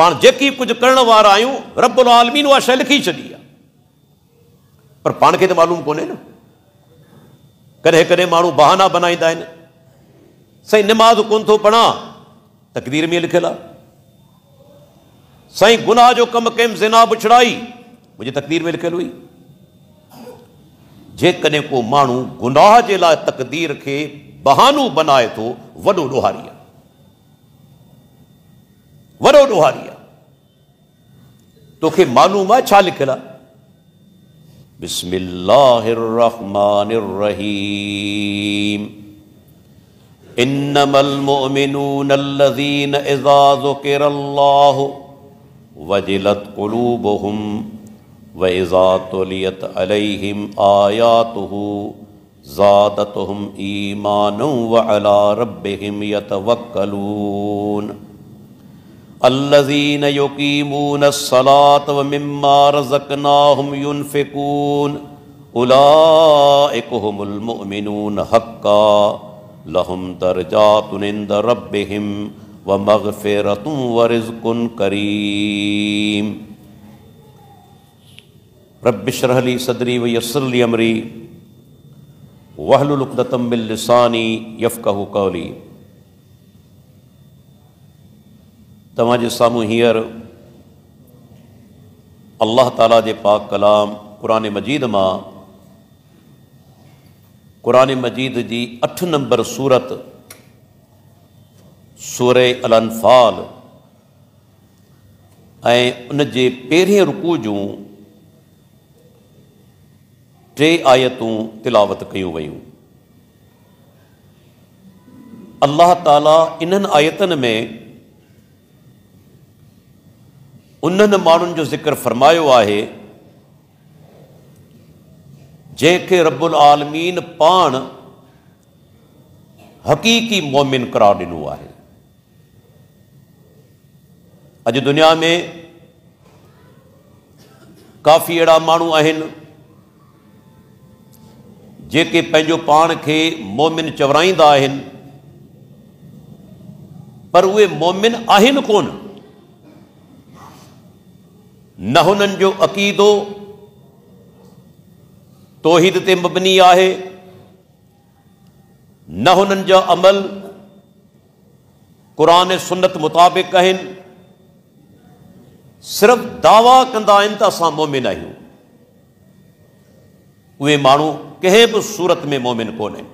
पाण जेकी कुछ करण वारा आहियूं रब्बुल आलमीन उहा शइ लिखी छॾी आहे, पर पाण खे त मालूम कोन्हे न। कॾहिं कॾहिं माण्हू बहाना बनाईंदा आहिनि, साईं निमाज़ कोन थो पढ़ा, तक़दीर में लिखियलु आहे। साईं गुनाह जो कमु कयुमि, ज़िना बुछड़ाई, मुंहिंजी तक़दीर में लिखियलु हुई। जेकॾहिं को माण्हू गुनाह जे लाइ तक़दीर खे बहानो बनाए थो, वॾो ॾोहारी आहे, वॾो ॾोहारी आहे। तोखे मालूम आहे छा लिखियलु आहे? बिस्मिल्लाहिर रहमानिर रहीम, इन्नमल मुअमिनून अल्लज़ीन इज़ा ज़ुकिरल्लाहु वजिलत क़ुलूबुहुम व इज़ा तुलियत अलैहिम आयातुहु ज़ादतहुम ईमानन व अला रब्बिहिम यतवक्कलून अल्लज़ीन युक़ीमूनस सलात व मिम्मा रज़क़नाहुम युनफ़िक़ून उलाइका हुमुल मुअमिनून हक़्क़ा लहुम दरजातुन इंद रब्बिहिम व मग़फ़िरतुन व रिज़्क़ुन करीम। रब्बि इश्रह ली सदरी व यस्सिर ली अमरी वहलुल उक़दतम मिन लिसानी यफ़क़हू क़ौली। तव्हांजे साम्हूं हींअर अल्लाह ताला जे पाक कलाम क़ुरान मजीद मां क़ुरान मजीद जी 8 नंबर सूरत सूरह अल अनफ़ाल ऐं उन जे पहिरें रुकू जूं 3 आयतूं तिलावत कयूं वयूं। अल्लाह ताला इन्हनि आयतनि में उन्हनि माण्हुनि जो ज़िक्र फरमायो आहे जंहिंखे रब्बुल आलमीन पाण हक़ीक़ी मोमिन करार ॾिनो आहे। अॼु दुनिया में काफ़ी अहिड़ा माण्हू आहिनि जेके पंहिंजो पाण खे मोमिन चवराईंदा आहिनि, पर उहे मोमिन आहिनि कोन। न हुननि जो अक़ीदो तौहीद ते मबनी आहे, न हुननि जा अमल क़ुरान सुन्नत मुताबिक़ आहिनि, सिर्फ़ दावा कंदा आहिनि त असां मोमिन आहियूं। उहे माण्हू कंहिं बि सूरत में मोमिन कोन्हे।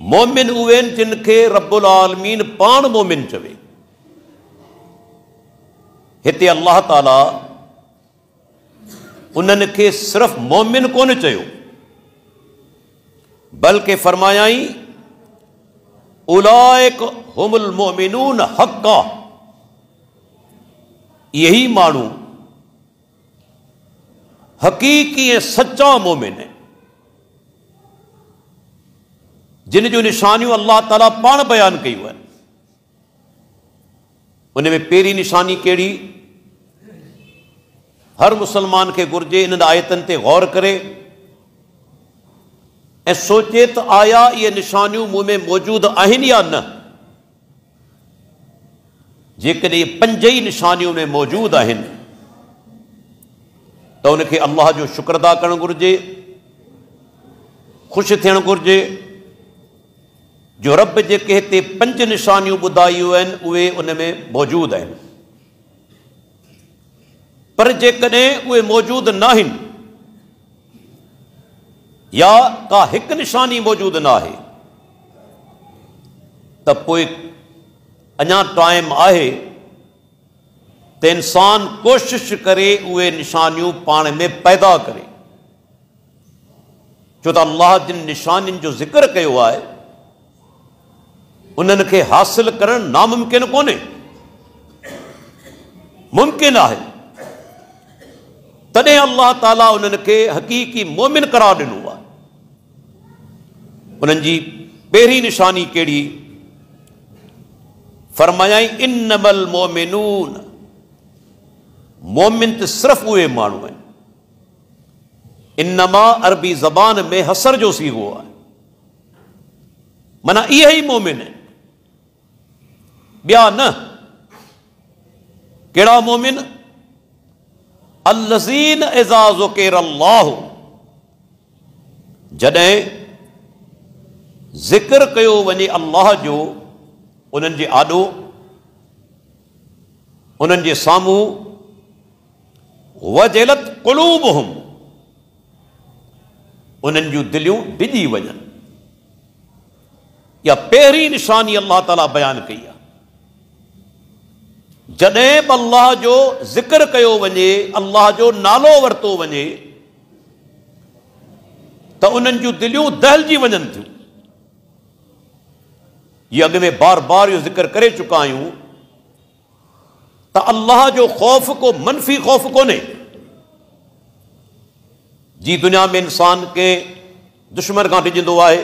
मोमिन उहे आहिनि जिन खे रब्बुल आलमीन पाण मोमिन चवे। हिते अल्लाह ताला उन्हनि खे सिर्फ़ मोमिन कोन चयो, बल्कि फरमायाई उलाइका हुमुल मुअमिनून हक़्क़ा, यही माण्हू हक़ीक़ी ऐं सच्चा मोमिन है, जिन जूं निशानियूं अल्लाह ताला पाण बयान कयूं आहिनि। उन में पहिरीं निशानी कहिड़ी? हर मुसलमान खे घुर्जे इन्हनि आयतनि ते गौर करे ऐं सोचे त आया इहे निशानियूं मूं में मौजूद आहिनि या न। जेकॾहिं इहे 5 ई निशानियूं में मौजूद आहिनि त उनखे अल्लाह जो शुक्र अदा करणु घुर्जे, ख़ुशि थियणु घुर्जे जो रब जेके हिते 5 निशानियूं ॿुधायूं आहिनि उहे उन में मौजूद आहिनि। पर जेकॾहिं उहे मौजूद न आहिनि या का हिकु निशानी मौजूद न आहे त पोइ अञा टाइम आहे त इंसान कोशिश करे उहे निशानियूं पाण में पैदा करे, छो त अल्लाह जिन निशानियुनि जो ज़िक्र कयो आहे उन्हनि खे हासिल करणु नामुमकिन कोन्हे, मुमकिन आहे। तॾहिं अल्लाह ताला उन्हनि खे हक़ीक़ी मोमिन करार ॾिनो आहे। उन्हनि जी पहिरीं निशानी कहिड़ी? फरमायाई इन्नमल मोमिनून, मोमिन त सिर्फ़ उहे माण्हू आहिनि। इन्नमा अरबी ज़बान में हसर जो सीगो आहे, माना इहे ई मोमिन आहिनि, ॿिया न। कहिड़ा मोमिन? अल्लज़ीन इज़ा ज़ुकिरल्लाहु, जॾहिं ज़िक्र कयो वञे अल्लाह जो उन्हनि जे आॾो, उन्हनि जे साम्हूं, वजलत क़ुलूबुहुम, उन्हनि जूं दिलियूं डिॼी वञनि। या पहिरीं निशानी अल्लाह ताला बयानु कई आहे। जॾहिं बि अल्लाह जो ज़िक्र कयो वञे, अल्लाह जो नालो वरितो वञे, त उन्हनि जूं दिलियूं दहिलजी वञनि थियूं। ये अॻ में बार बार इहो ज़िक्र करे चुका आहियूं त अल्लाह जो ख़ौफ़ को मनफ़ी ख़ौफ़ कोन्हे। जी दुनिया में इंसान के दुश्मन खां डिॼंदो आहे,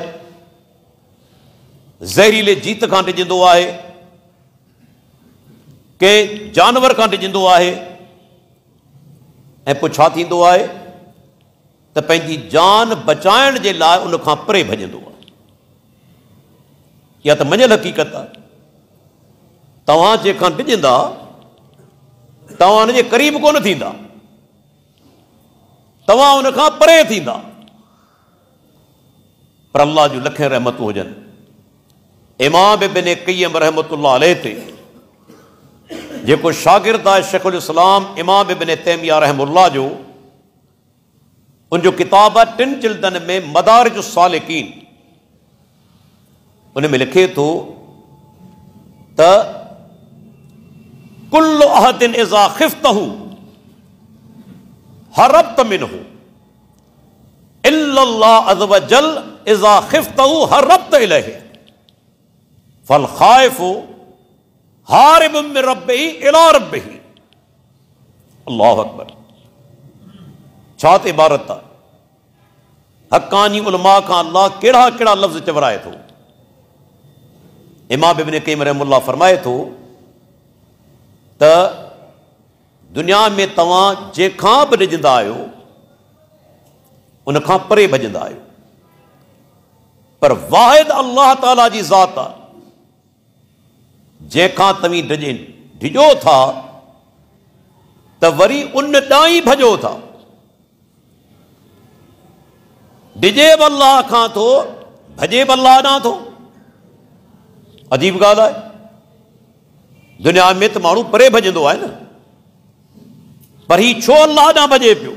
ज़हरीले जीत खां डिॼंदो आहे, कंहिं जानवर खां डिॼंदो आहे, ऐं पोइ छा थींदो आहे त पंहिंजी जान बचाइण जे लाइ उन खां परे भॼंदो आहे। इहा त मञियल हक़ीक़त आहे। तव्हां जंहिंखां डिॼंदा तव्हां हुन जे क़रीब कोन थींदा, तव्हां उन खां परे थींदा। पर अल्लाह जूं लखें रहमतूं हुजनि। इमाम इब्न क़य्यिम रहमतुल्लाह अलैह ते, जेको शागिर्द आहे शेखुल इस्लाम इमाम इब्न तैमिया रहमतुल्लाह जो, उनजो किताब आहे 3 जिल्दनि में मदारिज सालिकीन। उन में लिखे थो त कुल्लु अहदिन इज़ा ख़िफ़्तहु हरब्त मिन्हु इल्लल्लाह अज़्ज़ व जल इज़ा ख़िफ़्तहु हरब्त इलैहि फल ख़ाइफ़ु हारिबुम मिन रब्बिही इला रब्बिही। अल्लाहु अकबर। छा त इबारत आहे। हक़ानी उलमा खां अल्लाह कहिड़ा कहिड़ा लफ़्ज़ चवराए थो। इमाम इब्न क़य्यिम रहमतुल्लाह फरमाए थो त दुनिया में तव्हां जंहिंखां बि डिॼंदा आहियो उनखां परे भॼंदा आहियो, पर वाहिद अल्लाह ताला जी ज़ात आहे जंहिंखां तव्हीं डिॼो था त वरी उन ॾांहुं ई भॼो था। डिॼे बि अल्लाह खां थो, भॼे बि अल्लाह ॾांहुं थो। अजीब ॻाल्हि आहे। दुनिया में त माण्हू परे भॼंदो आहे न, पर ही छो अल्लाह ॾांहुं भॼे पियो?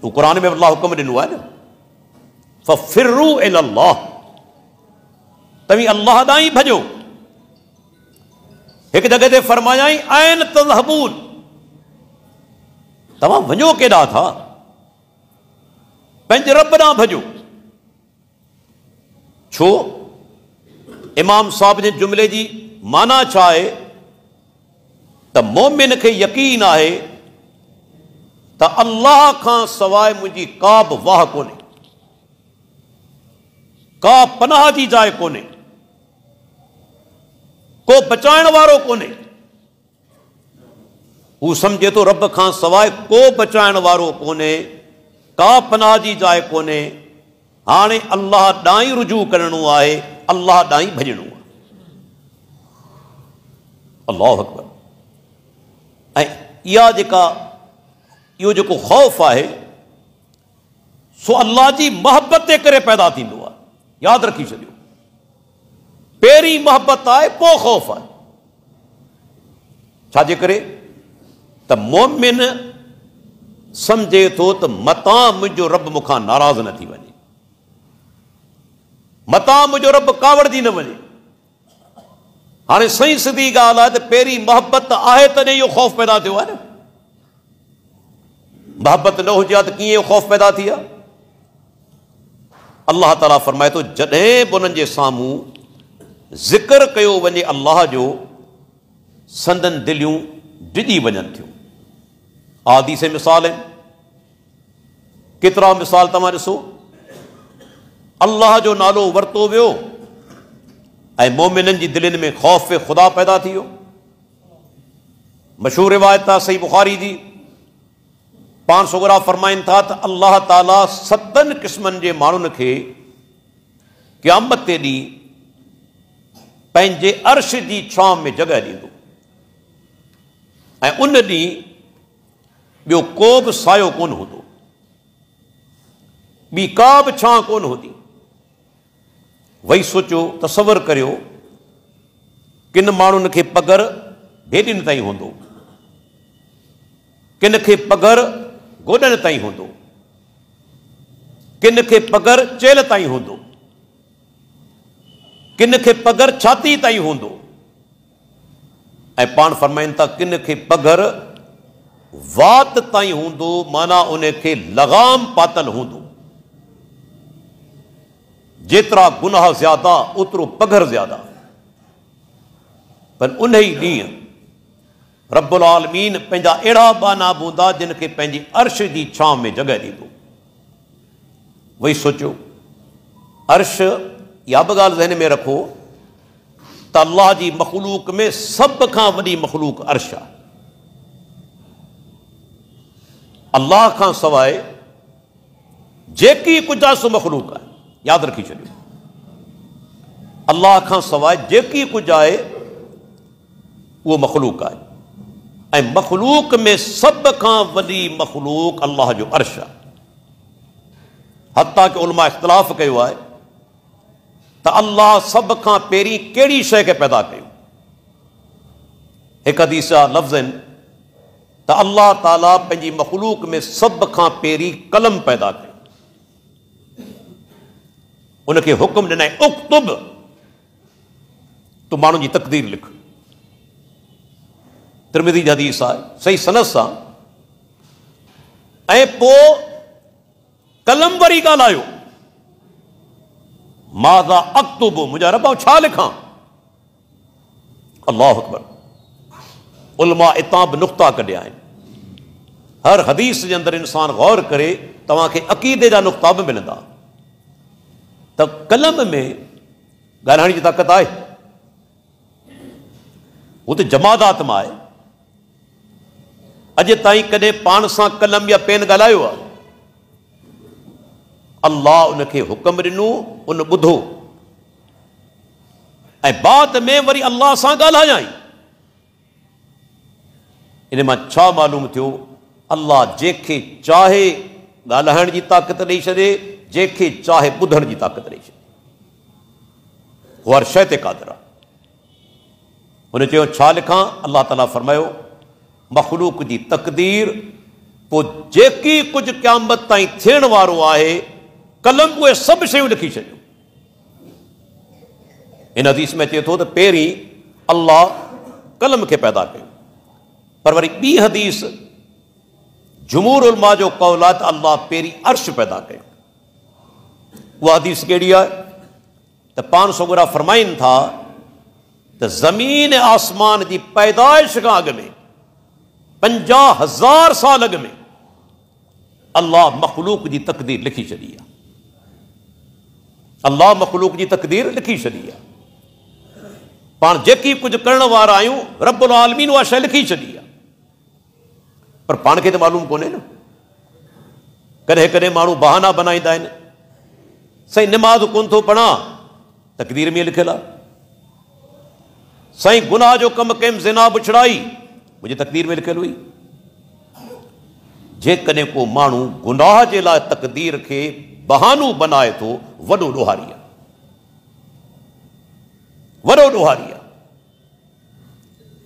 तूं क़ुर में अल्लाह हुकुम ॾिनो आहे न, फ़फ़िर्रू इलल्लाह, तव्हीं अल्लाह ॾांहुं ई भॼो। हिकु जॻह ते फरमायाई ऐन तज़हबून, तव्हां वञो केॾांहुं था? पंहिंजे रब ॾांहुं भॼो। छो? इमाम साहब जे जुमिले जी माना छा आहे त मोमिन खे यकीन आहे त अल्लाह खां सवाइ मुंहिंजी का बि वाह कोन्हे, का पनाह जी जाइ कोन्हे, को बचाइण वारो कोन्हे। हू सम्झे थो रब खां सवाइ को बचाइण वारो कोन्हे, का पनाह जी जाइ कोन्हे। हाणे अल्लाह ॾांहुं ई रुजू करणो आहे, अल्लाह ॾांहुं ई भॼणो आहे। अल्लाहु अकबर। ऐं इहो जेको ख़ौफ़ आहे सो अल्लाह जी मोहबत जे करे पैदा थींदो आहे। यादि रखी छॾियो, पहिरीं मोहबत आहे, पोइ ख़ौफ़ आहे। छाजे करे? त मोमिन सम्झे थो त मतां मुंहिंजो रब मूंखां नाराज़ न थी वञे, मतां मुंहिंजो रब कावड़जी न वञे। हाणे सही सिधी ॻाल्हि आहे त पहिरीं मोहबत आहे तॾहिं इहो ख़ौफ़ पैदा थियो आहे न। मोहबत न हुजे हा त कीअं इहो ख़ौफ़ पैदा थी आहे? अल्लाह ताला फरमाए थो जॾहिं बि उन्हनि जे साम्हूं ज़िक्र कयो वञे अल्लाह जो, संदन दिलियूं डिॼी वञनि थियूं। आदि से मिसाल आहिनि, केतिरा मिसाल तव्हां ॾिसो। अल्लाह जो नालो वरितो वियो ऐं मोमिननि जी दिलनि में ख़ौफ़ ख़ुदा पैदा थी वियो। मशहूर रिवायत आहे सही बुखारी जी, पान सोगरा फरमाइनि था त अल्लाह ताला 7 क़िस्मनि जे माण्हुनि खे क़यामत ते ॾींहुं पंहिंजे अर्श जी छांव में जॻह ॾींदो। ऐं उन ॾींहुं ॿियो को बि सायो कोन हूंदो, ॿी का बि छां कोन हूंदी। वही सोचो, तसवर करियो, किन माण्हुनि खे पगर भेॾियुनि ताईं हूंदो, किन खे पगर गोॾनि ताईं हूंदो, किन खे पगर चेल ताईं हूंदो, किन खे पगर छाती ताईं हूंदो, ऐं पाण फरमाइनि था किन खे पगर वात ताईं हूंदो, माना उन खे लगाम पातल हूंदो। जेतिरा गुनाह ज्यादा ओतिरो पगर ज्यादा। पर उन ई ॾींहुं रब्बुल आलमीन पंहिंजा अहिड़ा बानाब हूंदा जिन खे पंहिंजी अर्श जी छांव में जॻह ॾींदो। वही सोचो, अर्श, या बि ॻाल्हि ज़हन में रखो त अल्लाह जी मखलूक में सभ खां वॾी मखलूक अर्श आहे। अल्लाह खां सवाइ जेकी कुझु आहे सो मखलूक आहे, यादि रखी छॾियो। अल्लाह खां सवाइ जेकी कुझु आहे उहो मखलूक आहे, ऐं मखलूक में सभ खां वॾी मखलूक अल्लाह जो अर्श आहे। हत्ता कि उलमा इख़्तिलाफ़ कयो आहे त अल्लाह सभ खां पहिरीं कहिड़ी शइ खे पैदा कयो। हिकु हदीस जा लफ़्ज़ आहिनि त अल्लाह ताला पंहिंजी मखलूक में सभ खां पहिरीं कलम पैदा कयो, उनखे हुकुम ॾिनई उक्तुब, तूं माण्हुनि जी तक़दीर लिख। तिरमिज़ी जी हदीस आहे, सही सनद सां। ऐं पोइ कलम वरी ॻाल्हायो, माज़ा अक्तुब, मुंहिंजा रब छा लिखां। अल्लाहु अकबर। उलमा इतां बि नुक़्ता कढिया आहिनि। हर हदीस जे अंदरि इंसान गौर करे तव्हांखे अक़ीदे जा नुक़्ता बि मिलंदा त कलम में ॻाल्हाइण जी ताक़त आहे, हू त जमादात मां आहे। अॼु ताईं कॾहिं पाण सां कलम या पेन ॻाल्हायो आहे? अल्लाह उनखे हुकुम ॾिनो, उन ॿुधो, ऐं बाद में वरी अल्लाह सां ॻाल्हायई। इन मां छा मालूम थियो? अल्लाह जंहिंखे चाहे ॻाल्हाइण जी ताक़त ॾेई छॾे, जंहिंखे चाहे ॿुधण जी ताक़त ॾेई छॾे। हू हर शइ ते क़ादिर आहे। हुन चयो छा लिखां? अल्लाह ताला फरमायो मखलूक जी तक़दीर, पोइ जेकी कुझु क़यामत ताईं थियण वारो आहे कलम उहे सभु शयूं लिखी छॾियो। इन हदीस में चए थो त पहिरीं अल्लाह कलम खे पैदा कयो, पर वरी ॿी हदीस जुमूर उलमा जो कौल आहे त अल्लाह पहिरीं अर्श पैदा कयो। उहा हदीस कहिड़ी आहे त पाण सगुरा फरमाइनि था त ज़मीन आसमान जी पैदाइश खां अॻु में 50,000 साल अॻु में अल्लाह मखलूक जी तक़दीर लिखी छॾी आहे। अल्लाह मखलूक जी तक़दीर लिखी छॾी आहे। पाण जेकी कुझु करण वारा आहियूं रब्बुल आलमीन उहा शइ लिखी छॾी आहे, पर पाण खे त मालूम कोन्हे न। कॾहिं कॾहिं माण्हू बहाना बनाईंदा आहिनि, साईं निमाज़ कोन थो पढ़ां, तक़दीर में लिखियलु आहे। साईं गुनाह जो कमु कयुमि, ज़िना बुछड़ाई, मुंहिंजी तक़दीर में लिखियलु हुई। जेकॾहिं को माण्हू गुनाह जे लाइ तक़दीर खे बहानो बनाए थो, वॾो ॾोहारी आहे, वॾो ॾोहारी आहे।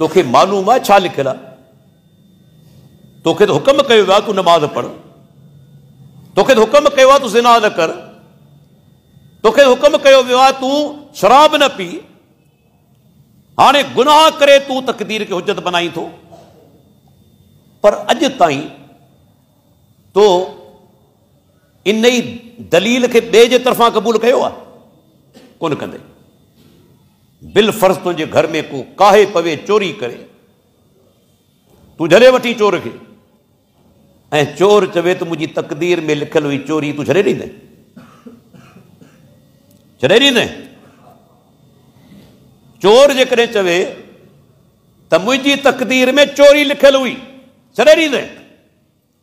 तोखे मालूम आहे छा लिखियलु आहे? तोखे त हुकुम कयो वियो आहे तूं नमाज़ पढ़, तोखे त हुकुम कयो आहे तूं ज़िना न कर, तोखे हुकुम कयो वियो आहे तूं शराब न पी। हाणे गुनाह करे तूं तक़दीर खे हुजत बनाई थो। पर अॼु ताईं तो इन ई दलील खे ॿिए जे तरफ़ां क़बूल कयो आहे? कोन कंदे। बिल फर्ज़ तुंहिंजे घर में को काहे पवे चोरी करे, तूं झले वठी चोर खे, ऐं चोर चवे त मुंहिंजी तक़दीर में लिखियल हुई चोरी, तूं छॾे ॾींदे? छॾे ॾींदे? चोर जेकॾहिं चवे त मुंहिंजी तक़दीर में चोरी लिखियल हुई, छॾे ॾींदे?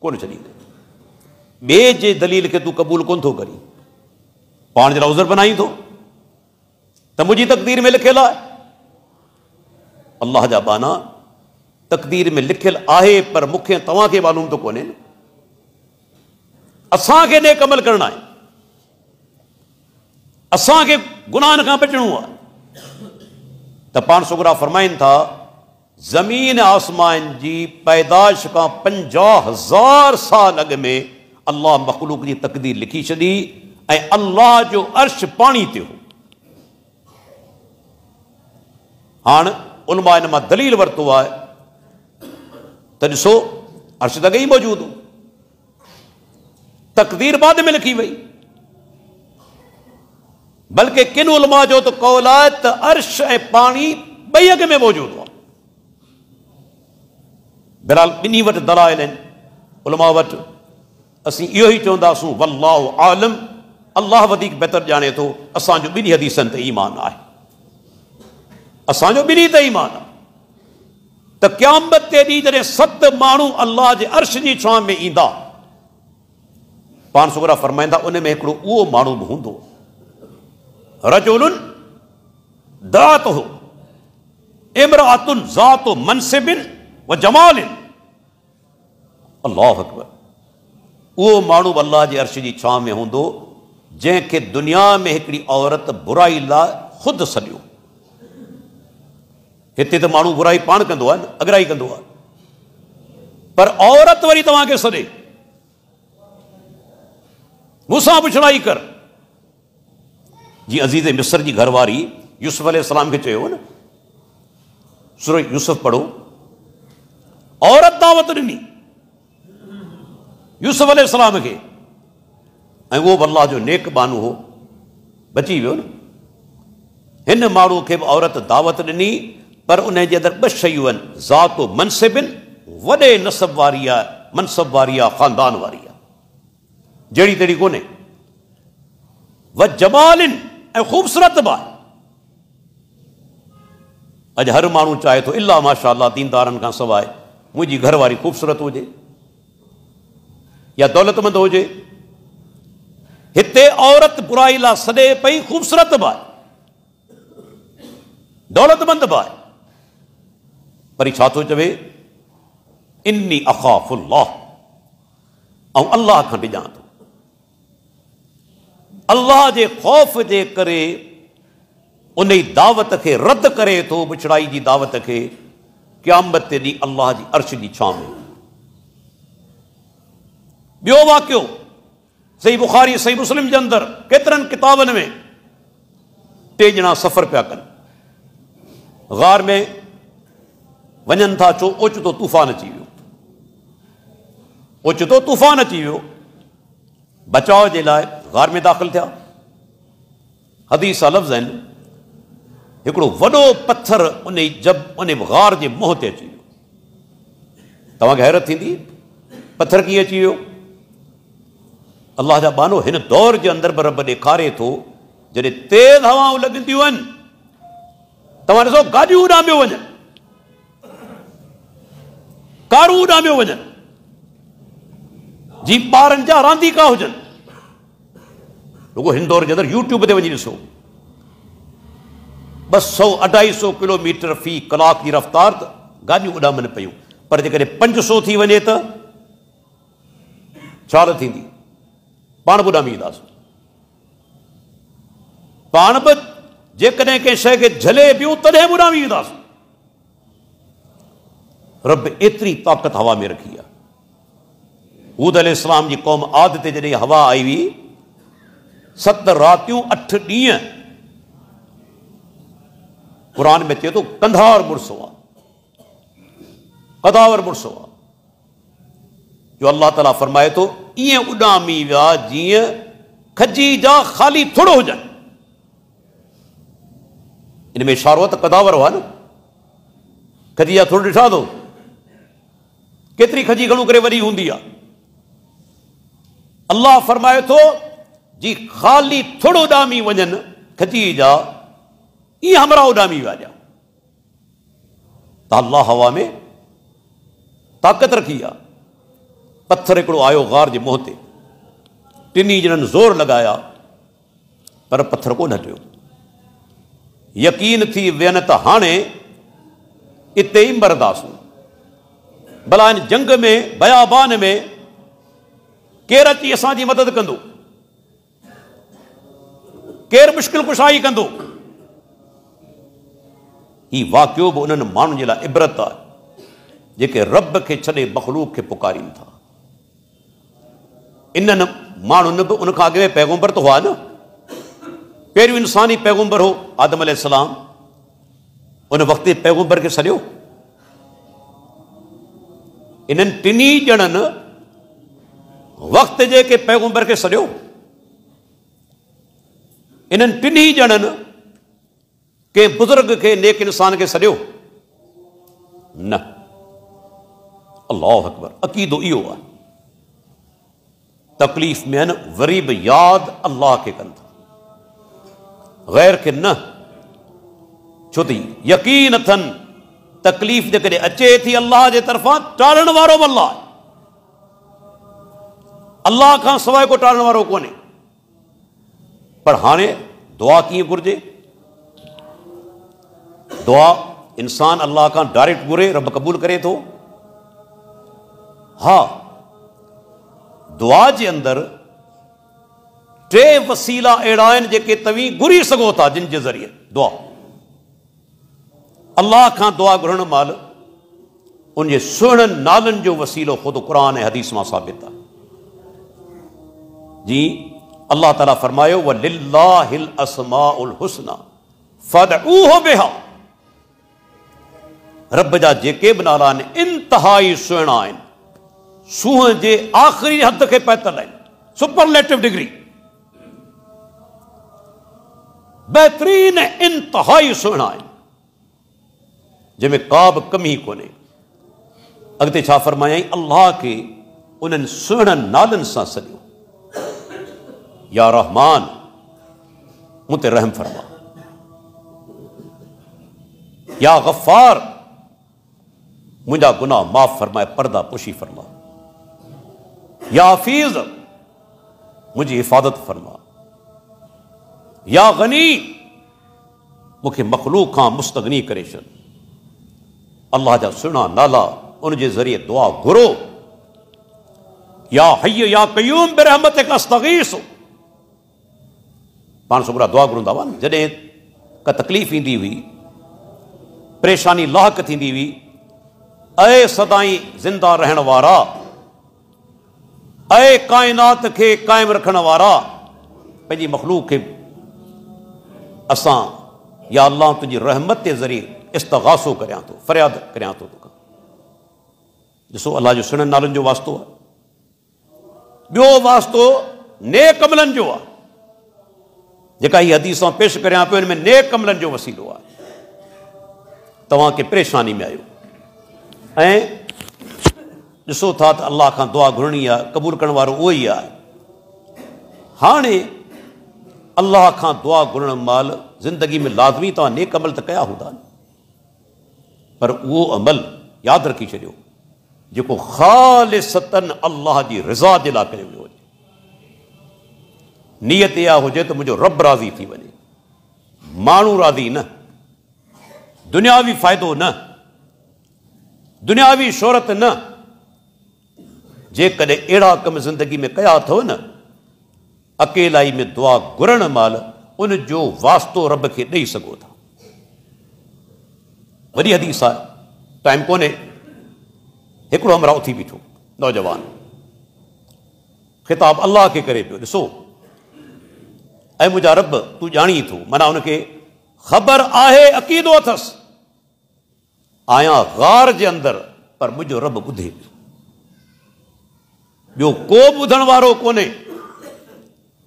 कोन छॾींदे। ॿिए जे दलील खे तूं क़बूल कोन थो करी, पाण जे लाइ उज़र बनाई थो त मुंहिंजी तक़दीर में लिखियल आहे। अल्लाह जा बाना तकदीर में लिखियल आहे, पर मूंखे तव्हांखे मालूम तो कोन्हे न। असांखे नेक अमल करणा आहे, असांखे गुनाहनि खां बचणो आहे। त पाण सुगरा फरमाइनि था, ज़मीन आसमान जी पैदाइश खां 50,000 साल अॻु में अल्लाह मख़लूक जी तकदीर लिखी छॾी ऐं अल्लाह जो अर्श पाणी ते हो। हाणे उलमा इन मां दलील वरितो आहे त ॾिसो, अर्श त अॻे ई मौजूदु हो, तकदीर बाद में लिखी वई। बल्कि किन उलमा जो तो कौल आहे त अर्श ऐं पाणी ॿई अॻ में मौजूदु आहे। बहरहाल ॿिन्ही वटि दलाइल आहिनि उलमा वटि। असीं इहो ई चवंदासूं वल्लाहु आलम, अल्लाह वधीक बहितर ॼाणे थो। असांजो ॿिन्ही हदीसनि ते ईमान आहे, असांजो ॿिन्ही ते ईमान आहे त क़यामत ते ॾींहुं जॾहिं 7 माण्हू अल्लाह जे अर्श जी छां में ईंदा, पाण सुगरा फरमाईंदा उन में हिकिड़ो उहो माण्हू बि हूंदो, रजुलुन दातहु इमराअतुन ज़ातु मनसिबिन व जमालिन। अल्लाहु अकबर। उहो माण्हू अल्लाह जे अर्श जी छां में हूंदो जंहिंखे दुनिया में हिकिड़ी औरत बुराई लाइ ख़ुदि सॾियो। हिते त माण्हू बुराई पाण कंदो आहे न, अगराई कंदो आहे, पर औरत वरी तव्हांखे सॾे, मूंसां पुछड़ाई कर। जी अज़ीज़ मिस्र जी घरवारी यूसुफ अलैहिस्सलाम खे चयो न, सूरह यूसुफ पढ़ो, औरत दावत ॾिनी यूसुफ अलैहिस्सलाम खे, ऐं उहो अल्लाह जो नेक बानू हो, बची वियो न। हिन माण्हू खे बि औरत दावत ॾिनी, पर उन जे अंदरि 2 शयूं आहिनि, ज़ातो मनसिबिन, वॾे नसब वारी आहे, मनसब वारी आहे, ख़ानदान वारी आहे, जहिड़ी तहिड़ी कोन्हे, व जमालिन, ऐं ख़ूबसूरत बि आहे। अॼु हर माण्हू चाहे थो इल्ला माशा अल्लाह दीनदारनि खां सवाइ मुंहिंजी घरवारी ख़ूबसूरत हुजे या दौलतमंद हुजे। हिते औरत बुराई लाइ सॾे पई, ख़ूबसूरत बि आहे, दौलतमंद बि आहे, पर छा थो चवे, इन्नी अख़ाफ़ुल्लाह, ऐं अल्लाह खां डिॼां थो। अल्लाह जे ख़ौफ़ जे करे उन जी दावत खे रद्द करे थो, बुछड़ाई जी दावत खे, क़यामत ते ॾींहुं अल्लाह जी अर्श जी छां में। ॿियो वाक़ियो सही बुखारी सही मुस्लिम जे अंदरि, केतिरनि किताबनि में 3 ॼणा सफ़र पिया कनि, ग़ार में वञनि था, छो ओचितो तूफ़ान अची वियो, ओचितो तूफ़ान अची वियो, बचाव जे लाइ ग़ार में दाख़िल थिया। हदीस लफ़्ज़ आहिनि, हिकिड़ो वॾो पत्थर उन ग़ार जे मुंहं ते अची वियो। तव्हांखे हैरत थींदी, पत्थर कीअं अची वियो? अल्लाह जा बानो हिन दौर जे अंदरि बि रब ॾेखारे थो, जॾहिं तेज़ हवाऊं लॻंदियूं आहिनि, तव्हां ॾिसो गाॾियूं उॾामियो वञनि, कारूं उॾामियो वञनि, जीअं ॿारनि जा रांदीका हुजनि। रुगो हिन दौर जे अंदरि यूट्यूब ते वञी ॾिसो, 200-250 किलोमीटर फ़ी कलाक जी रफ़्तार त गाॾियूं उॾामनि पियूं, पर जेकॾहिं 500 थी वञे त छा थींदी? पाण बि उॾामी ईंदासीं। पाण बि जेकॾहिं कंहिं शइ खे झले पियूं तॾहिं बि उॾामी ईंदासीं। रब एतिरी ताक़त हवा में रखी आहे। हूद अलैहिस्सलाम जी क़ौम आद ते जॾहिं हवा आई हुई, 7 रातियूं 8 ॾींहं, क़ुरान में चए थो कंधार मुड़सो आहे, कदावर मुड़सो आहे, जो अल्लाह ताला फरमाए थो ईअं उॾामी विया जीअं खजी जा ख़ाली थोरो हुजनि। इन में इशारो आहे त कदावर हुआ न, खजी जा थोरो ॾिठा थो, केतिरी खजी घणो करे वॾी हूंदी आहे। अल्लाह फरमाए थो जी ख़ाली थोरो उॾामी वञनि खजी जा, ईअं हमरा उॾामी विया ॼा। त अल्लाह हवा में ताक़त रखी आहे। पत्थर हिकिड़ो आयो ग़ार जे मुंहं ते, 3 ॼणनि ज़ोर लॻाया, पर पत्थर कोन हटियो। यकीन थी वियनि त हाणे इते ई मरदासूं, भला इन जंग में बयाबान में केरु अची असांजी मदद कंदो, केरु मुश्किल कुशाई कंदो। ही वाक़ियो बि उन्हनि माण्हुनि जे लाइ इबरत आहे जेके रब खे छॾे मखलूक खे पुकारनि था। इन्हनि माण्हुनि बि उनखां अॻु में पैगम्बर त हुआ न। पहिरियों इंसानी पैगम्बर हो आदम अलैहिस्सलाम, उन वक़्तु पैगम्बर खे सॾियो। इन्हनि टिनी ॼणनि वक़्त जे के पैगम्बर खे सॾियो। इन्हनि टिनी ॼणनि कंहिं बुज़ुर्ग खे, नेक इंसान खे सॾियो न। अल्लाहु अकबर। अक़ीदो इहो आहे। तकलीफ़ में आहिनि वरी बि यादि अल्लाह खे कनि था, ग़ैर खे न। छो त यकीन अथनि तकलीफ़ जेकॾहिं अचे थी अल्लाह जे तरफ़ां, टालण वारो बि अल्लाह आहे। अल्लाह खां सवाइ को टालण वारो कोन्हे। पर हाणे दुआ कीअं घुरिजे? दुआ इंसान अल्लाह खां डायरेक्ट घुरे, रब क़बूल करे थो। हा, दुआ जे अंदरि टे वसीला अहिड़ा आहिनि जेके तव्हीं घुरी सघो था, जिन जे ज़रिए दुआ। अल्लाह खां दुआ घुरण महिल उन जे सुहिणनि नालनि जो वसीलो ख़ुदि क़ुरान ऐं हदीस मां साबित आहे। जी अल्लाह ताला फरमायो वलिल्लाहिल अस्माउल हुस्ना फदऊहु बिहा। रब जा जेके बि नाला आहिनि इंतहाई सुहिणा आहिनि, सूंहं जे आख़िरी हद खे पहुतल आहिनि, सुपरलेटिव डिग्री, बहितरीन इंतहाई सुहिणा आहिनि, जंहिंमें का बि कमी ई कोन्हे। अॻिते छा फरमायई? अल्लाह खे उन्हनि सुहिणनि नालनि सां सॼो, या रहमान मूं ते रहम फरमा, या गफ़ार मुंहिंजा गुनाह माफ़ फरमाए, पर्दा पुशी फरमा, या हफ़ीज़ मुंहिंजी हिफ़ाज़त फरमा, या गनी मूंखे मखलूक खां मुस्तगनी करे छॾ। अल्लाह जा सुहिणा नाला, उन जे ज़रिए दुआ घुरो। या हय्य या क़य्यूम बिरहमतिक अस्तगीस। पाण सुबुह दुआ घुरंदा हुआ न, जॾहिं का तकलीफ़ ईंदी हुई, परेशानी लाहक थींदी हुई, ऐ सदाई ज़िंदा रहण वारा, ऐ काइनात खे क़ाइमु रखण वारा, पंहिंजी मखलूक खे असां या अल्लाह तुंहिंजी रहमत जे ज़रिए इस्तग़ासो करियां थो, फ़रियाद करियां थो तोखां। ॾिसो अल्लाह जो सुहिणनि नालनि जो वास्तो आहे। ॿियो वास्तो नेक अमलनि जो आहे, जेका हीअ हदीसां पेश करियां पियो, हिन में नेक अमलनि जो वसीलो आहे। तव्हां के परेशानी में आहियो ऐं ॾिसो था त अल्लाह खां दुआ घुरणी आहे, क़बूल करण वारो उहो ई आहे। हाणे अल्लाह खां दुआ घुरण महिल ज़िंदगी में लाज़मी तव्हां नेक अमल त कया हूंदा, पर उहो अमल यादि रखी छॾियो जेको ख़ालिसतन अल्लाह जी रिज़ा जे लाइ कयो वियो हुजे। नियत इहा हुजे त मुंहिंजो रब राज़ी थी वञे, माण्हू राज़ी न, दुनियावी फ़ाइदो न, दुनियावी शोहरत न। जेकॾहिं अहिड़ा कम ज़िंदगी में कया अथव न, अकेलाई में दुआ घुरण महिल उन जो वास्तो रब खे ॾेई सघो था। वॾी हदीस आहे, टाइम कोन्हे। हिकिड़ो हमरा उथी बीठो नौजवान, ख़िताब अल्लाह खे करे पियो, ॾिसो ऐं मुंहिंजा रब तूं ॼाणी थो, माना उनखे ख़बर आहे, अक़ीदो अथसि, आहियां ग़ार जे अंदरि, पर मुंहिंजो रब ॿुधे पियो, ॿियो को ॿुधण वारो कोन्हे।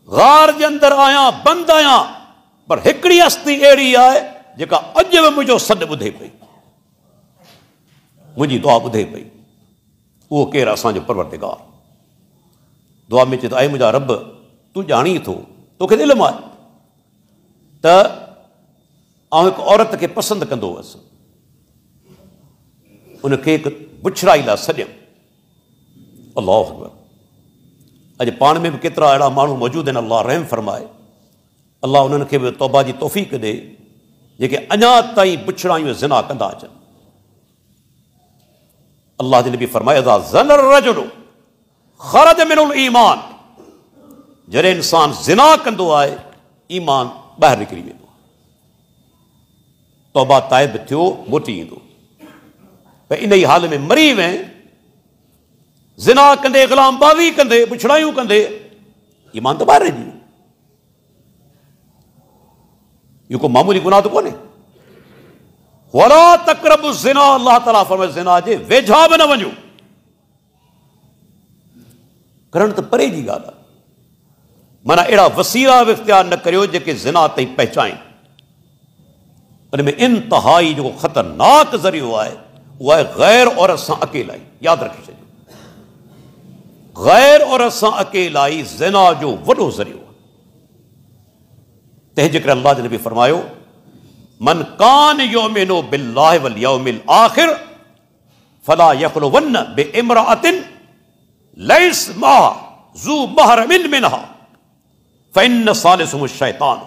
ग़ार जे अंदरि आहियां, बंदि आहियां, पर हिकिड़ी हस्ती अहिड़ी आहे जेका अॼु बि मुंहिंजो सॾु ॿुधे पई, मुंहिंजी दुआ ॿुधे पई। उहो केरु? असांजो परवरदिगार। दुआ में चए थो, ऐं मुंहिंजा रब तूं ॼाणी थो, तोखे इल्मु आहे त आउं हिकु औरत खे पसंदि कंदो हुअसि, उनखे हिकु बुछड़ाई लाइ सॼियमि। अल्लाहु अकबर। अॼु पाण में बि केतिरा अहिड़ा माण्हू मौजूदु आहिनि, अल्लाह रहम फरमाए, अल्लाह उन्हनि खे बि तौबा जी तौफ़ीक़ ॾे, जेके अञा ताईं बुछड़ायूं ज़िना कंदा अचनि। अल्लाह जे नबी फरमाया ज़ा ज़नर रजुलु ख़रज मिनुल ईमान, जॾहिं इंसान ज़िना कंदो आहे ईमान ॿाहिरि निकिरी वेंदो, तौबा ताइब थियो मोटी ईंदो। भई इन ई हाल में मरी वएं, ज़िना कंदे ग़ुलामबाज़ी कंदे पुछड़ायूं कंदे ईमान त ॿाहिरि रहिजी वियो। इहो को मामूली गुनाह त कोन्हे। वला तक़रबु ज़िना, अल्लाह ताला फरमाए ज़िना जे वेझा बि न वञो। करण त परे जी ॻाल्हि आहे, माना अहिड़ा वसीला बि इख्तियार न करियो जेके ज़िना ताईं पहुचाइनि। उन में इंतहाई जेको ख़तरनाक ज़रियो आहे उहो आहे गैर औरत सां अकेलाई। यादि रखी छॾियो, गैर औरत सां अकेलाई ज़िना जो वॾो ज़रियो आहे। तंहिंजे करे अल्लाह जे नबी फरमायो मन कान युमिनु बिल्लाहि वल यौमिल आखिर फला यख़लुवन्न बिइम्रअतिन लैस माहा ज़ू महरमिन मिनहा फ़इन्न सालिसुहु शैतान।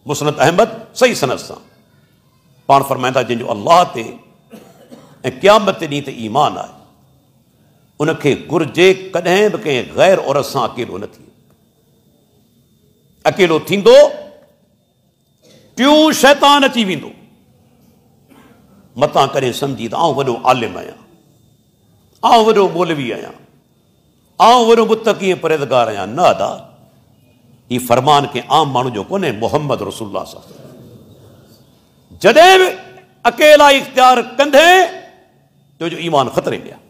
मुस्नद अहमद सही सनद सां पाण फरमाईंदा जंहिंजो अल्लाह ते ऐं क़यामत ते ॾींहं ते ईमान आहे उनखे घुर्जे कॾहिं बि कंहिं गैर औरत सां अकेलो न थिए। अकेलो थींदो टियों शैतान अची वेंदो, मतां करे सम्झी त आउं वॾो आलिम आहियां, आउं वॾो मौलवी आहियां, आउं वॾो मुत्तक़ी परहेज़गार आहियां। न अदा, ही फरमान के आम माण्हू जो कोन्हे, मोहम्मद रसूलुल्लाह सां जॾहिं बि अकेला इख्तियार कंदे तुंहिंजो ईमान ख़तरे में आहे।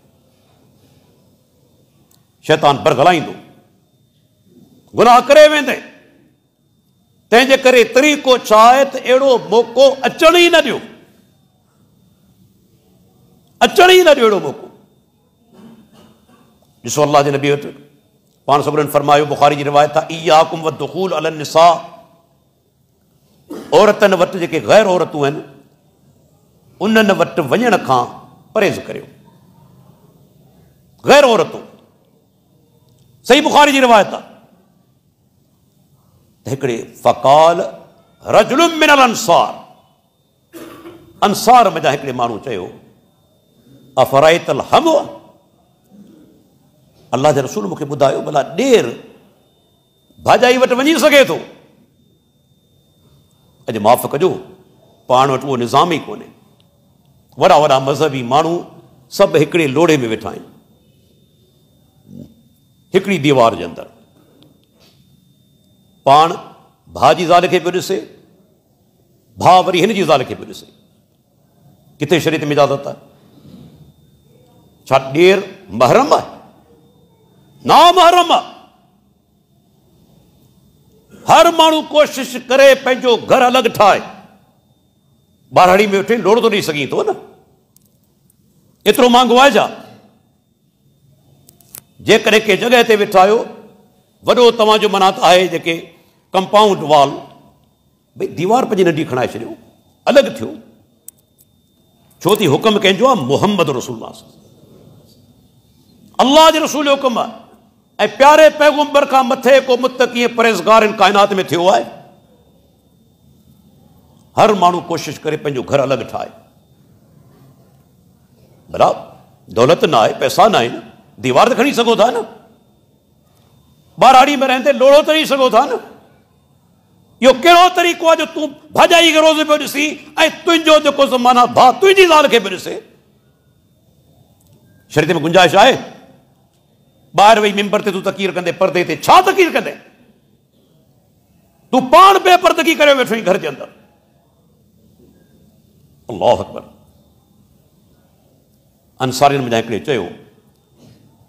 शैतान बरगलाईंदो, गुनाह करे वेंदे। तंहिंजे करे तरीक़ो छा आहे त अहिड़ो मौक़ो अचण ई न ॾियो, अचण ई न ॾियो अहिड़ो मौक़ो। ॾिसो अल्लाह जे नबी वटि पाण सभिनीनि फरमायो, बुखारी जी रिवायत आहे, इय्याकुम वद्दुखूल अलन निसा, औरतनि वटि जेके गैर औरतूं आहिनि उन्हनि वटि वञण खां परहेज़ करियो। गैर औरतूं, सही बुखारी जी रिवायत आहे। त हिकिड़े फ़क़ाल रजुलुम मिनल अंसार, अंसार में जा हिकिड़े माण्हू चयो अफ़राइतल हम, अल्लाह जे रसूल मूंखे ॿुधायो भला ॾेर भाॼाई वटि वञी सघे थो? अॼु माफ़ कजो, पाण वटि उहो निज़ाम ई कोन्हे। वॾा वॾा मज़हबी माण्हू सभु हिकिड़े लोड़े में वेठा आहिनि, हिकिड़ी दीवार जे अंदरि। पाण भाउ जी ज़ाल खे पियो ॾिसे, भाउ वरी हिन जी ज़ाल खे पियो ॾिसे। किथे शरीयत में इजाज़त आहे? छा ॾेर महरम आहे? ना महरम आहे। हर माण्हू कोशिश करे पंहिंजो घर अलॻि ठाहे, ॿारहड़ी में वेठे लोड़ तो ॾेई सघीं थो न, एतिरो महांगो आहे छा? जेकॾहिं कंहिं जॻह ते वेठा आहियो, वॾो तव्हांजो मनात आहे जेके कंपाउंड वॉल, भई दीवार पंहिंजी नंढी खणाए छॾियो, अलॻि थियो। छो थी हुकुम कंहिंजो आहे? मोहम्मद रसूलुल्लाह, अल्लाह जे रसूल जो हुकुम आहे। ऐं प्यारे पैगंबर खां मथे को मुत्तक़ी परहेज़गार इन काइनात में थियो आहे। हर माण्हू कोशिश करे पंहिंजो घर अलॻि ठाहे। भला दौलत न आहे, पैसा न आहिनि, दीवार त खणी सघो था न, ॿारहाड़ी में रहंदे लोड़ो त ॾेई सघो था न। इहो कहिड़ो तरीक़ो आहे जो तूं भाॼाई खे रोज़ पियो ॾिसी ऐं तुंहिंजो जेको ज़माना भाउ तुंहिंजी ज़ाल खे पियो ॾिसे? शरीयत में गुंजाइश आहे? ॿाहिरि वेही मिंबर ते तूं तकीर कंदे, परदे ते छा तकीर कंदे? तूं पाण बेपर्दगी करे वेठो आहीं घर जे अंदरि। अल्लाहु अकबर। अंसारियुनि में हिकिड़े चयो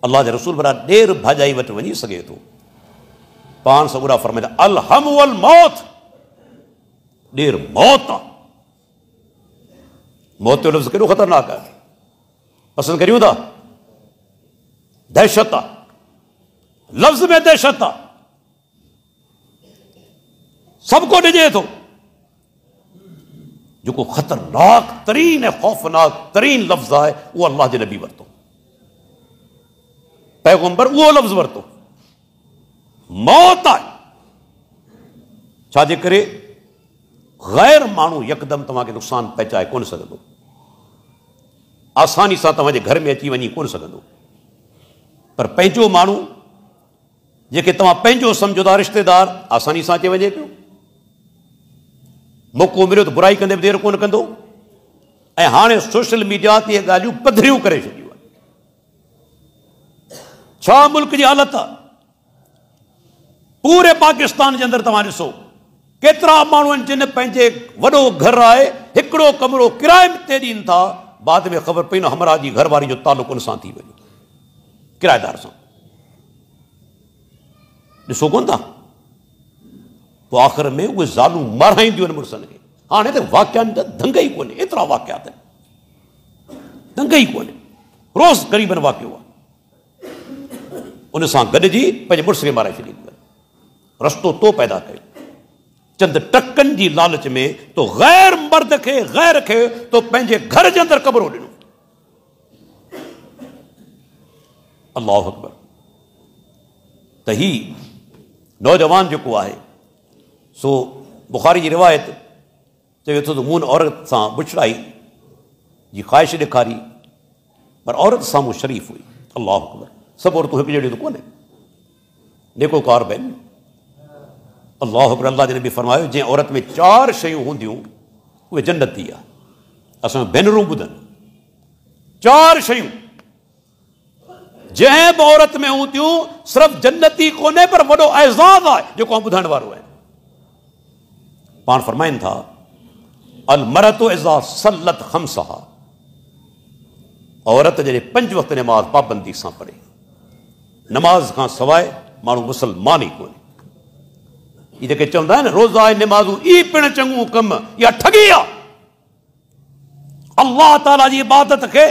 अल्लाह जे रसूल भला ॾेर भाॼाई वटि वञी सघे थो? पाण सगुरा फरमाईंदा अल हम वल मौत, ॾेर मौत आहे। मौत जो लफ़्ज़ केॾो ख़तरनाक आहे, पसंदि करियूं था? दहशत आहे, लफ़्ज़ में दहशत आहे। सभु को ॾिजे थो। जेको ख़तरनाक तरीन ऐं ख़ौफ़नाक तरीन लफ़्ज़ आहे उहो अल्लाह जे नबी वरितो, पैगंबर उहो लफ़्ज़ वरितो, मौत आहे। छाजे करे? गैर माण्हू यकदम तव्हांखे नुक़सान पहुचाए कोन सघंदो। आसानी सां तव्हांजे घर में अची वञी कोन सघंदो। पर पंहिंजो माण्हू जेके तव्हां पंहिंजो सम्झो था रिश्तेदार, आसानी सां अची वञे पियो। मौक़ो मिलियो त बुराई कंदे बि देरि कोन कंदो। ऐं हाणे सोशल मीडिया ते इहे ॻाल्हियूं पधरियूं करे छॾियूं आहिनि। छा मुल्क जी हालत आहे? पूरे पाकिस्तान जे अंदरि तव्हां ॾिसो केतिरा माण्हू आहिनि जिन पंहिंजे वॾो घर आहे, हिकिड़ो कमरो किराए ते ॾियनि था, बाद में ख़बर पई न हमरा जी घरवारी जो तालुक उन सां थी वञे, किराएदार सां। ॾिसो कोन था, पोइ आख़िर में उहे ज़ालूं माराईंदियूं आहिनि मुड़ुसनि खे। हाणे त वाक़ियानि जा दंग ई कोन्हे, एतिरा वाक़ियात आहिनि, दंग ई कोन्हे। रोज़ ग़रीबनि वाक़ियो आहे, उन सां गॾिजी पंहिंजे मुड़ुस खे माराए छॾींदियूं आहिनि। रस्तो तो पैदा कयो, चंद टकनि जी लालच में तो गैर मर्द खे, गैर खे तो पंहिंजे घर जे अंदरि कमरो ॾिनो। अल्लाहु अकबर। त ही नौजवान जेको आहे सो बुखारी जी रिवायत चयो थो त मूं औरत सां बुछड़ाई जी ख़्वाहिश ॾेखारी, पर औरत साम्हूं शरीफ़ हुई। अल्लाहु अकबर। सभु औरतूं हिकु जहिड़ियूं त कोन्हे, नेकोकार बि आहिनि। अल्लाहु अकबर। अल्लाह जे नबी फरमायो जंहिं औरत में 4 शयूं हूंदियूं उहे जन्नती आहे। असां भेनरूं ॿुधनि, 4 शयूं जंहिं बि औरत में हूंदियूं सिर्फ़ु जन्नती कोन्हे पर वॾो एज़ाज़ आहे जेको ॿुधण वारो आहे। पाण फरमाइनि था अल मरतु इज़ा सल्लत खम्सहा, औरत जॾहिं 5 वक़्त नमाज़ पाबंदी सां पढ़े, नमाज़ खां सवाइ माण्हू मुसलमान ई कोन्हे। ये जेके चवंदा आहिनि रोज़ा ऐं नमाज़ूं ई पिणु चङो कमु, इहा ठगी आहे। अल्लाह ताला जी इबादत खे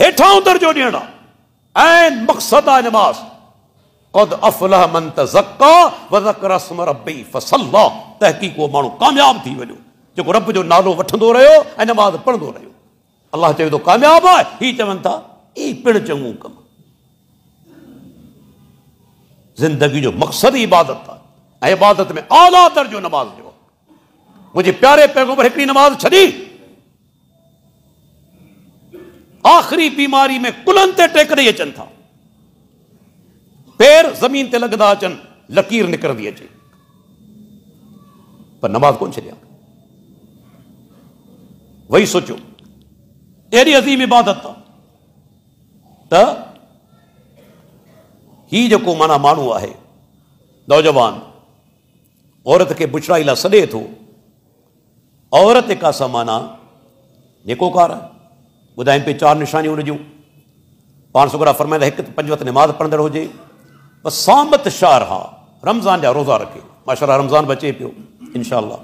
हेठां दर्जो ॾियणु आहे ऐं मक़सदु आहे नमाज़। क़द अफ़लह मन तज़क्का व ज़करा अस्म रब्बी फ़सल्ला। तहक़ीक़ उहो माण्हू कामयाबु थी वञो जेको रब जो नालो वठंदो रहियो ऐं नमाज़ पढ़ंदो रहियो। अल्लाह चवे थो कामयाबु आहे, ही चवनि था ई पिणु चङो कमु। ज़िंदगी जो मक़सदु ई इबादत आहे ऐं इबादत में आला दर्जो नमाज़ जो। मुंहिंजे प्यारे पैगंबर हिकिड़ी नमाज़ छॾी, आख़िरी बीमारी में कुलनि ते टेक ॾेई अचनि था, पैर ज़मीन ते लॻंदा अचनि, लकीर निकिरंदी अचे, पर नमाज़ कोन छॾिया। वही सोचियो अहिड़ी अज़ीम इबादत आहे त ही जेको माना माण्हू आहे नौजवान औरत खे बुछड़ाई लाइ सॾे थो, औरत का सा माना नेकोकार आहे। ॿुधाइनि पे 4 निशानियूं हुन जूं। पाण सुगरा फरमाईंदा हिकु 5 वक़्त नमाज़ पढ़ंदड़ हुजे, बस सामत शार हा, रमज़ान जा रोज़ा रखे। माशाअल्लाह रमज़ान बि अचे पियो इंशाअल्लाह।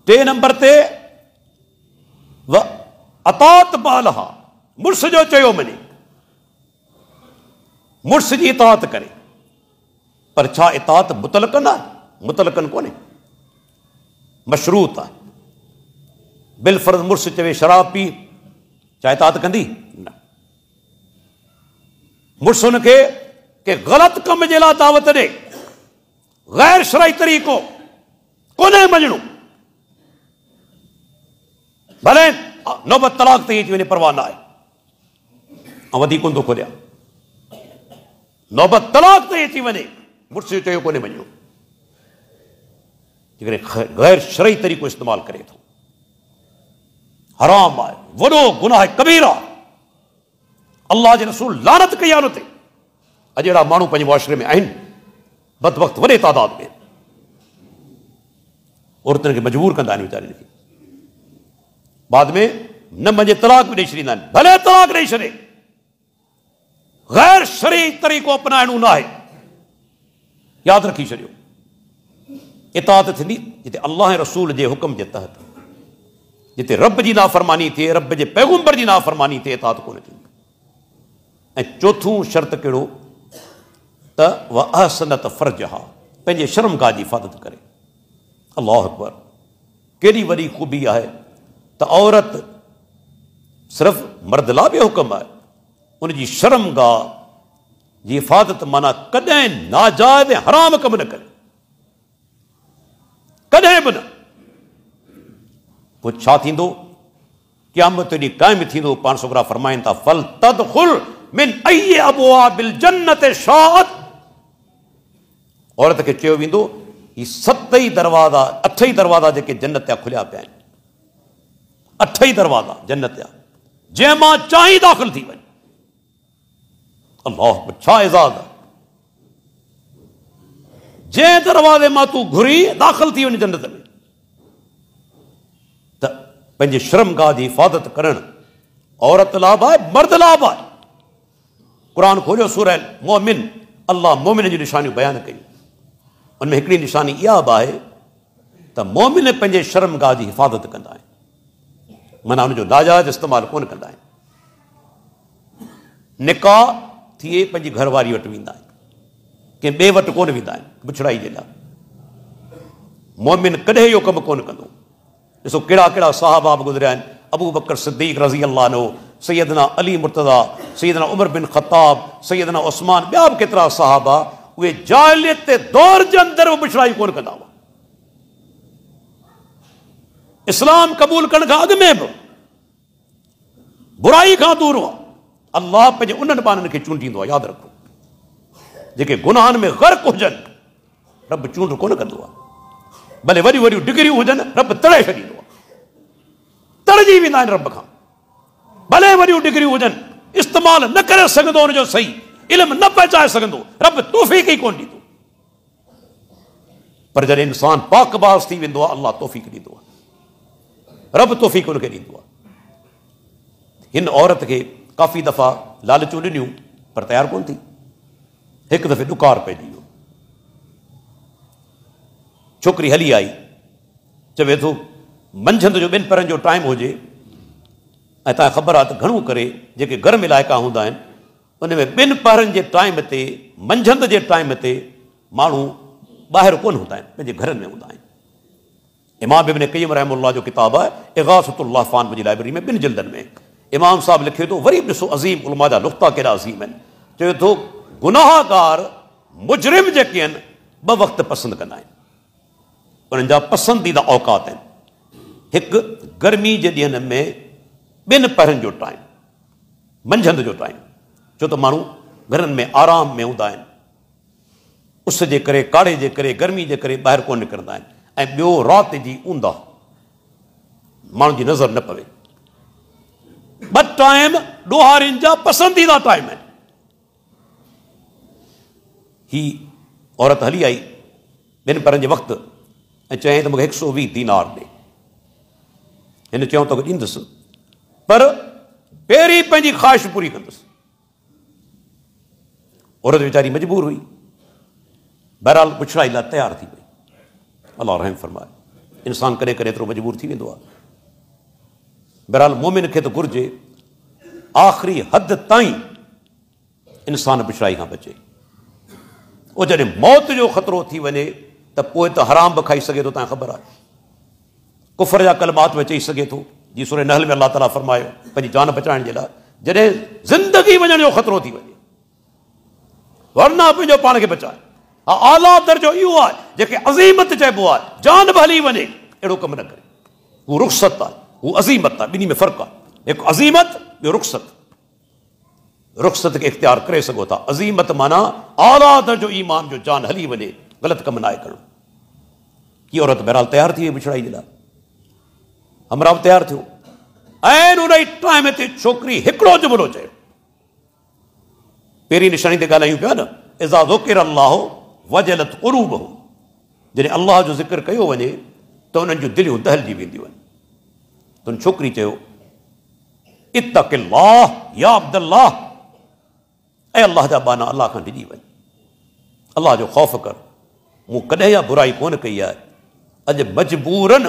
3 नंबर ते व अतात बालहा, मुड़ुस जो चयो मञे, मुड़ुस जी इताअत करे। पर छा इताअत मुतलकन आहे? मुतलकन कोन्हे, मशरूत आहे। बिलफर्ज़ मुड़ुस चवे शराब पी, छा इताअत कंदी? न। मुड़ुस हुनखे के ग़लति कम जे लाइ दावत ॾे, गैर शरई तरीक़ो कोन्हे मञणो। भले नौबत तलाक ते अची वञे परवाह न आहे, ऐं वधीक कोन थो खोलिया। नौबत तलाक ते अची वञे, मुड़ुस जो चयो कोन्हे मञणो। जेकॾहिं गैर शरई तरीक़ो इस्तेमालु करे थो, हराम आहे, वॾो गुनाह कबीरा। अल्लाह जे रसूल लानत कई आहे उन ते। अॼु अहिड़ा माण्हू पंहिंजे मुआशरे में आहिनि, बदबख़्त वॾे तादाद में। औरतुनि खे मजबूर कंदा आहिनि वीचारियुनि खे, बाद में न मञे तलाक बि ॾेई छॾींदा आहिनि। भले तलाक ॾेई छॾे, गैर शरई तरीक़ो अपनाइणो न आहे, यादि रखी छॾियो। इताअत थींदी जिते अल्लाह ऐं रसूल जे हुकुम जे तहत, जिते रब जी नाफ़रमानी थिए, रब जे पैगंबर जी नाफ़रमानी थिए, इताअत कोन थींदी। ऐं चोथों शर्त कहिड़ो त व अहसनत फ़र्जहा, पंहिंजे शर्मगाह जी हिफ़ाज़त करे। अल्लाहु अकबर। केॾी वॾी ख़ूबी आहे त औरत सिर्फ़ु मर्द लाइ बि हुकुम आहे, उनजी शर्मगाह जी हिफ़ाज़त माना कॾहिं नाजाइज़ हराम कम न करे, कॾहिं बि न। पोइ छा थींदो? क़यामत ॾींहुं क़ाइमु थींदो। पाण छोकिरा फरमाइनि था फल तदखुल मिन अय्यि अबवाबिल जन्नत शाअत। औरत खे चयो वेंदो ही 7 ई दरवाज़ा 8 ई दरवाज़ा जेके जन्नत जा खुलिया पिया आहिनि, 8 ई दरवाज़ा जन्नत जा, जंहिं मां चाहीं दाख़िल थी वञे। अल्लाह छा एज़ाज़ आहे, जंहिं दरवाज़े मां तूं घुरी दाख़िल थी वञे जन्नत में। त पंहिंजे शर्मगाह जी हिफ़ाज़त करणु औरत लाभ आहे, मर्द लाभ आहे। क़ुर खोलियो सूरह मोमिन, अल्लाह मोमिन जी निशानियूं बयानु कयूं। उनमें हिकिड़ी निशानी इहा बि आहे त मोमिन पंहिंजे शर्मगाह जी हिफ़ाज़त कंदा आहिनि, माना उनजो नाजाइज़ इस्तेमालु कोन कंदा आहिनि। निकाह थिए पंहिंजी घरवारी वटि वेंदा आहिनि, कंहिं ॿिए वटि कोन वेंदा आहिनि बुछड़ाई जे लाइ। मोमिन कॾहिं इहो कमु कोन कंदो। ॾिसो कहिड़ा कहिड़ा सहाबा बि गुज़रिया आहिनि, अबू बकर सिद्दीक़ रज़ी अल्लाह अन्हु, सैयदना अली मुर्तज़ा, सैयदना उमर बिन ख़त्ताब, सैयदना उस्मान, ॿिया बि केतिरा सहाबा उहे जाहिलियत ते दौर जे अंदरि बि बुछड़ाई कोन कंदा हुआ। इस्लाम क़बूल करण खां अॻु में बि बुराई खां दूर हुआ। अल्लाह पंहिंजे उन्हनि ॿारनि खे चूंडींदो आहे, यादि रखो। जेके गुनाहनि में ग़र्क़ हुजनि रब चूंड कोन कंदो आहे। भले वॾियूं वॾियूं डिग्रियूं हुजनि रब तड़े छॾींदो आहे, तड़जी वेंदा आहिनि रब खां। भले वॾियूं डिग्रियूं हुजनि, इस्तेमालु न करे सघंदो हुनजो सही, इल्मु न पहुचाए सघंदो, रब तौफ़ीक़ ई कोन ॾींदो। पर जॾहिं इंसान पाकबाज़ थी वेंदो आहे अल्लाह तौफ़ीक़ ॾींदो आहे, रब तौफ़ीक़ हुनखे ॾींदो आहे। हिन औरत खे काफ़ी दफ़ा लालचूं ॾिनियूं पर तयारु कोन थी। हिकु दफ़े ॾुकार पइजी वियो, छोकिरी हली आई, चवे थो मंझंदि जो 2 पहरनि जो टाइम हुजे, ऐं तव्हांखे ख़बर आहे त घणो करे जेके गर्म इलाइक़ा हूंदा आहिनि उन में 2 पहरनि जे टाइम ते, मंझंदि जे टाइम ते माण्हू ॿाहिरि कोन हूंदा आहिनि, पंहिंजे घरनि में हूंदा आहिनि। इमाम इब्न क़य्यिम रहमहुल्लाह जो किताबु आहे इग़ासतुल लहफ़ान मुंहिंजी लाइब्रेरी में 2 जिल्दनि में। इमाम साहब लिखे थो, वरी बि ॾिसो अज़ीम उलमा जा नुक़्ता केॾा अज़ीम आहिनि। चवे थो गुनाहगार मुजरिम जेके आहिनि 2 वक़्त पसंदि कंदा आहिनि, उन्हनि जा पसंदीदा औक़ात आहिनि। हिकु गर्मी जे ॾींहंनि में 2 पहरनि जो टाइम, मंझंदि जो टाइम, छो त माण्हू घरनि में आराम में हूंदा आहिनि, उस जे करे, काढ़े जे करे, गर्मी जे करे ॿाहिरि कोन निकिरंदा आहिनि। ऐं ॿियो राति जी ऊंदा, माण्हू जी नज़र न पवे। 2 टाइम ॾोहारियुनि जा पसंदीदा टाइम आहिनि। ही औरत हली आई 2 पहरनि जे वक़्तु ऐं चयईं त मूंखे 120 दीनार ॾे। हिन चयो तोखे ॾींदुसि, पर पहिरीं पंहिंजी ख़्वाहिश पूरी कंदुसि। औरत वीचारी मजबूर हुई, बहरहाल पुछड़ाई लाइ तयारु थी वई। अल्लाह रहम फरमाए, इंसान कॾहिं कॾहिं एतिरो मजबूर थी वेंदो आहे। बहरहाल मोमिन खे त घुरिजे आख़िरी हद ताईं इंसान पुछड़ाई खां बचे। उहो जॾहिं मौत जो ख़तरो थी वञे त पोइ त हराम बि खाई सघे थो, तव्हांखे ख़बर आहे। कुफर जा कलमात में चई सघे थो, जी सूरह नहल में अल्लाह ताला फरमायो पंहिंजी जान बचाइण जे लाइ। जॾहिं ज़िंदगी वञण जो ख़तरो थी वञे, वरना पंहिंजो पाण खे बचाए। हा, आला दर्जो इहो आहे जेके अज़ीमत चइबो आहे, जान बि हली वञे अहिड़ो कमु न करे। हू रुख़सत आहे, हू अज़ीमत आहे, ॿिन्ही में फ़र्क़ु आहे। हिकु अज़ीमत, ॿियो रुख़सत। रुख़सत खे इख़्तियार करे सघो था, अज़ीमत माना आला दर्जो ईमान जो, जान हली वञे, ग़लति कमु न आहे करणो। हीअ औरत बहरहाल तयारु थी वई पुछड़ाई जे लाइ, हमरा बि तयारु थियो। ऐं उन ई टाइम ते छोकिरी हिकिड़ो जुमिलो चयो। पहिरीं निशानी ते ॻाल्हायूं पिया न, इज़ा ज़ुकिर अल्लाह वजलत क़ुलूबुहुम, जॾहिं अल्लाह जो ज़िक्र कयो वञे त उन्हनि जूं दिलियूं दहलजी वेंदियूं आहिनि। त उन छोकिरी चयो इत्तक़िल्लाह या अब्दुल्लाह, ऐं अल्लाह जा बाना अल्लाह खां डिॼी वञ, अल्लाह जो ख़ौफ़ कर। मूं कॾहिं इहा बुराई कोन कई आहे, अॼु मजबूरन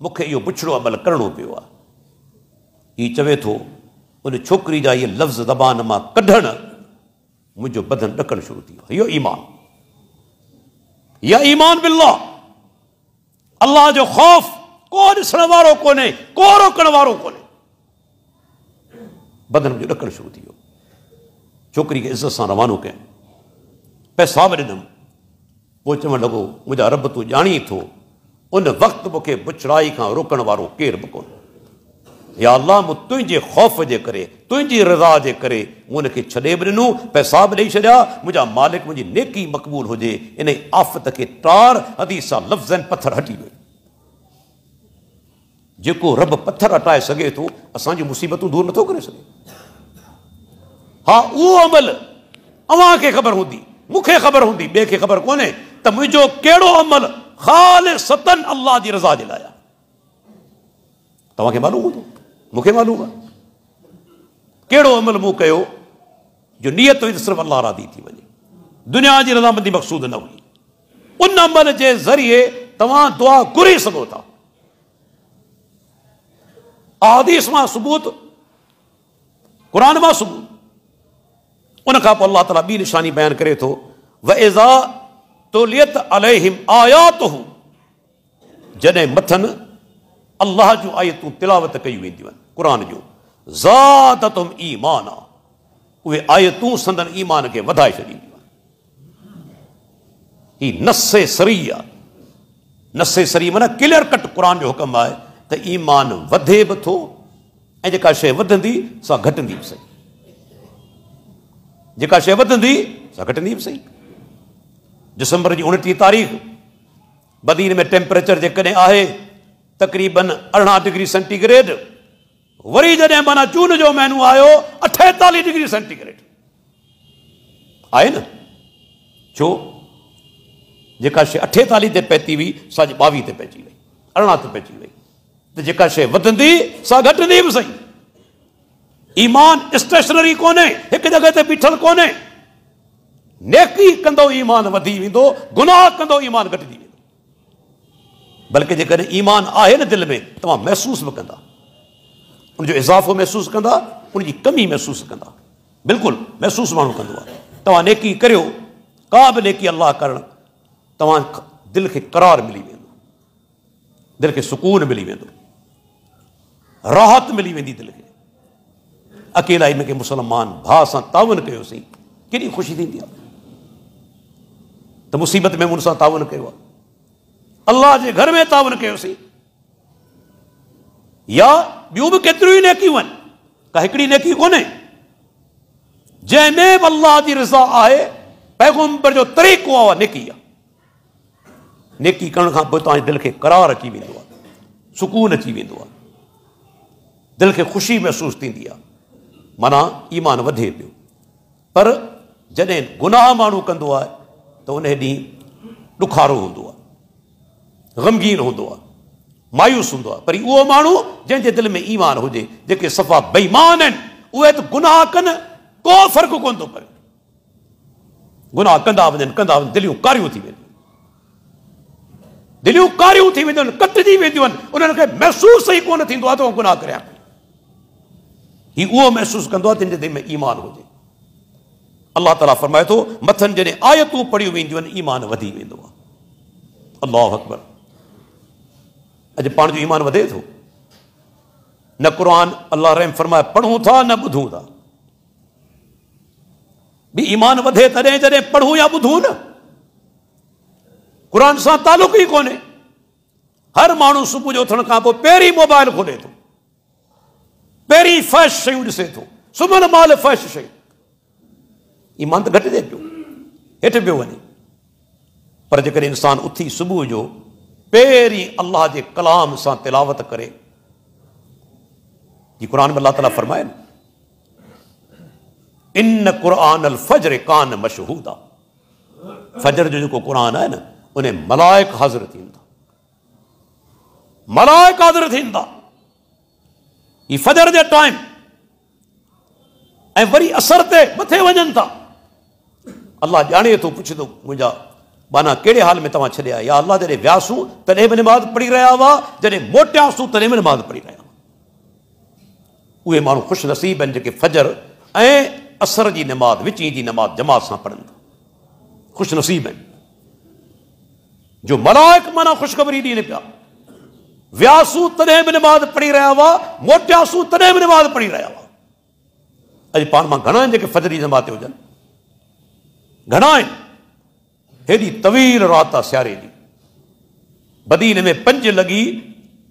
मूंखे इहो पुछड़ो अमल करिणो पियो आहे। हीउ चवे थो उन छोकिरी जा इहे लफ़्ज़ ज़बान मां कढणु मुंहिंजो बदन ॾकणु शुरू थी वियो। इहो ईमान, या ईमान बिल्लाह, अल्लाह जो ख़ौफ़ को ॾिसण वारो कोन्हे, को रोकण वारो कोन्हे। बदन मुंहिंजो ॾकणु शुरू थी वियो। छोकिरी खे इज़त सां रवानो कयमि, पैसा बि ॾिनमि। पोइ चवणु लॻो मुंहिंजा रब तूं ॼाणी थो, उन वक़्तु मूंखे पुछड़ाई खां रोकण वारो केरु बि कोन्हे। या अल्लाह मूं तुंहिंजे ख़ौफ़ जे करे तुंहिंजी रज़ा जे करे उनखे छॾे बि ॾिनो, पैसा बि ॾेई छॾिया। मुंहिंजा मालिक मुंहिंजी नेकी मक़बूल हुजे, इन आफ़त खे टार। हदीस सां लफ़्ज़ आहिनि, पथर हटी वियो। जेको रब पथर हटाए सघे थो, असांजी मुसीबतूं दूर नथो करे सघे। हा, उहो अमल अव्हांखे ख़बर हूंदी, मूंखे ख़बर हूंदी, ॿिए खे ख़बर कोन्हे त मुंहिंजो कहिड़ो अमल ख़ालिसतन अल्लाह जी रज़ा जे लाइ आहे। तव्हांखे मालूम हूंदो, मूंखे मालूम आहे कहिड़ो अमल मूं कयो जो नियत हुई त सिर्फ़ु अल्लाह राज़ी थी वञे, दुनिया जी रज़ामंदी मक़सूद न हुई। उन अमल जे ज़रिए तव्हां दुआ घुरी सघो था। अहादीस मां सबूत, क़ुरान मां सबूत। उन खां पोइ अल्लाह ताला ॿी निशानी बयानु करे थो, व इज़ा तुलियत अलैहिम आयातुहु, जॾहिं मथनि अल्लाह जूं आयतूं तिलावत कयूं वेंदियूं आहिनि क़ुरान जूं, ज़ादतुम ईमाना, उहे आयतूं संदन ईमान खे वधाए छॾींदियूं आहिनि। ही नसे सरी आहे। नसे सरी माना क्लियर कट क़ुरान जो हुकम आहे त ईमान वधे बि थो, ऐं जेका शइ वधंदी सा घटंदी बि सही। जेका शइ वधंदी सा घटंदी बि सही। दिसंबर जी 29 तारीख़ बदीन में टेम्परेचर जेकॾहिं आहे तक़रीबन 18 डिग्री सेंटीग्रेड, वरी जॾहिं माना जून जो महीनो आयो 48 डिग्री सेंटीग्रेड आहे न। छो? जेका शइ 48 ते पहुती हुई सा 22 ते पहुची वई, 18 ते पहुची वई। त जेका शइ वधंदी सा घटंदी बि सही। ईमान स्टेशनरी कोन्हे, हिकु जॻह ते बीठल कोन्हे। नेकी कंदो ईमान वधी वेंदो, गुनाह कंदो ईमान घटिजी वेंदो। बल्कि जेकॾहिं ईमान आहे न दिलि में, तव्हां महसूस बि कंदा, उनजो इज़ाफ़ो महसूस कंदा, उनजी कमी महसूस कंदा। बिल्कुलु महसूस माण्हू कंदो आहे। तव्हां नेकी करियो, का बि नेकी अल्लाह करणु, तव्हां दिलि खे करार मिली वेंदो, दिलि खे सुकून मिली वेंदो, राहत मिली वेंदी दिलि खे। अकेला इन खे मुस्लमान भाउ सां तावन कयोसीं, केॾी ख़ुशी थींदी आहे त मुसीबत में मुन सां तावन कयो आहे, अल्लाह जे घर में तावन कयोसीं। या ॿियूं बि केतिरियूं ई नेकियूं आहिनि, का हिकिड़ी नेकी कोन्हे जंहिंमें बि अल्लाह जी रिज़ा आहे। पैगम्बर जो तरीक़ो आहे नेकी आहे। नेकी करण खां पोइ तव्हांजे दिलि खे करार अची वेंदो आहे, सुकून अची वेंदो आहे, दिलि खे ख़ुशी महसूस थींदी आहे, माना ईमान वधे पियो। पर जॾहिं गुनाह माण्हू कंदो आहे त उन ॾींहुं ॾुखारो हूंदो आहे, ग़मगीन हूंदो आहे, मायूस हूंदो आहे। पर उहो माण्हू जंहिंजे दिलि में ईमान हुजे, जेके सफ़ा बेईमान आहिनि, उहे त गुनाह कनि, को फ़र्क़ु कोन थो पए। गुनाह कंदा वञनि, दिलियूं कारियूं थी वेंदियूं, दिलियूं कारियूं थी वेंदियूं आहिनि, कटिजी वेंदियूं आहिनि। उन्हनि खे महसूस ई कोन थींदो आहे त उहो गुनाह करियां। ही उहो महसूस कंदो आहे जंहिंजे दिलि में ईमान हुजे। अल्लाह ताला फरमाए थो, मथनि जॾहिं आयतूं पढ़ियूं वेंदियूं आहिनि, ईमान वधी वेंदो आहे। अल्लाहु अकबर। अॼु पाण जो ईमान वधे थो न? क़ुरान अल्लाह रहम फरमाए पढ़ूं था न ॿुधूं था। बि ईमान वधे तॾहिं जॾहिं पढ़ूं या ॿुधूं न। क़ुरान सां तालुक़ ई कोन्हे। हर माण्हू सुबुह जो उथण खां पोइ पहिरीं मोबाइल खोले थो, पहिरीं फ़ैश शयूं ॾिसे थो, सुम्हण महिल फ़ैश शयूं। ईमान त घटिजे पियो, हेठि पियो वञे। पर जेकॾहिं इंसान उथी सुबुह जो पहिरीं अल्लाह जे कलाम सां तिलावत करे, जी क़ुरान में अल्लाह ताला फरमाए न, इन क़ुरान अल फज्र कान मशहूदा। फजर जो जेको क़ुरान आहे न, उन मलाइक हाज़िर थींदा, मलाइक हाज़िर थींदा। ही फजर जे टाइम ऐं वरी असर ते मथे वञनि था। अल्लाह ॼाणे थो, पुछे थो, मुंहिंजा माना कहिड़े हाल में तव्हां छॾिया? या अल्लाह जॾहिं वियासूं तॾहिं बि निमाज़ पढ़ी रहिया हुआ, जॾहिं मोटियासूं तॾहिं बि निमाज़ पढ़ी रहिया हुआ। उहे माण्हू ख़ुशि नसीब आहिनि जेके फजर ऐं असर जी निमाज़, विची जी निमाज़ जमात सां पढ़नि था। ख़ुशि नसीब आहिनि जो मलाइक माना ख़ुशख़बरी ॾियनि पिया। वियासूं तॾहिं बि निमाज़ पढ़ी रहिया हुआ, मोटियासूं तॾहिं बि निमाज़ पढ़ी रहिया हुआ। अॼु पाण मां घणा आहिनि जेके फजर जी जमात ते हुजनि, घणा आहिनि। हेॾी तवील राति आहे सियारे जी, बदीन में 5 लॻी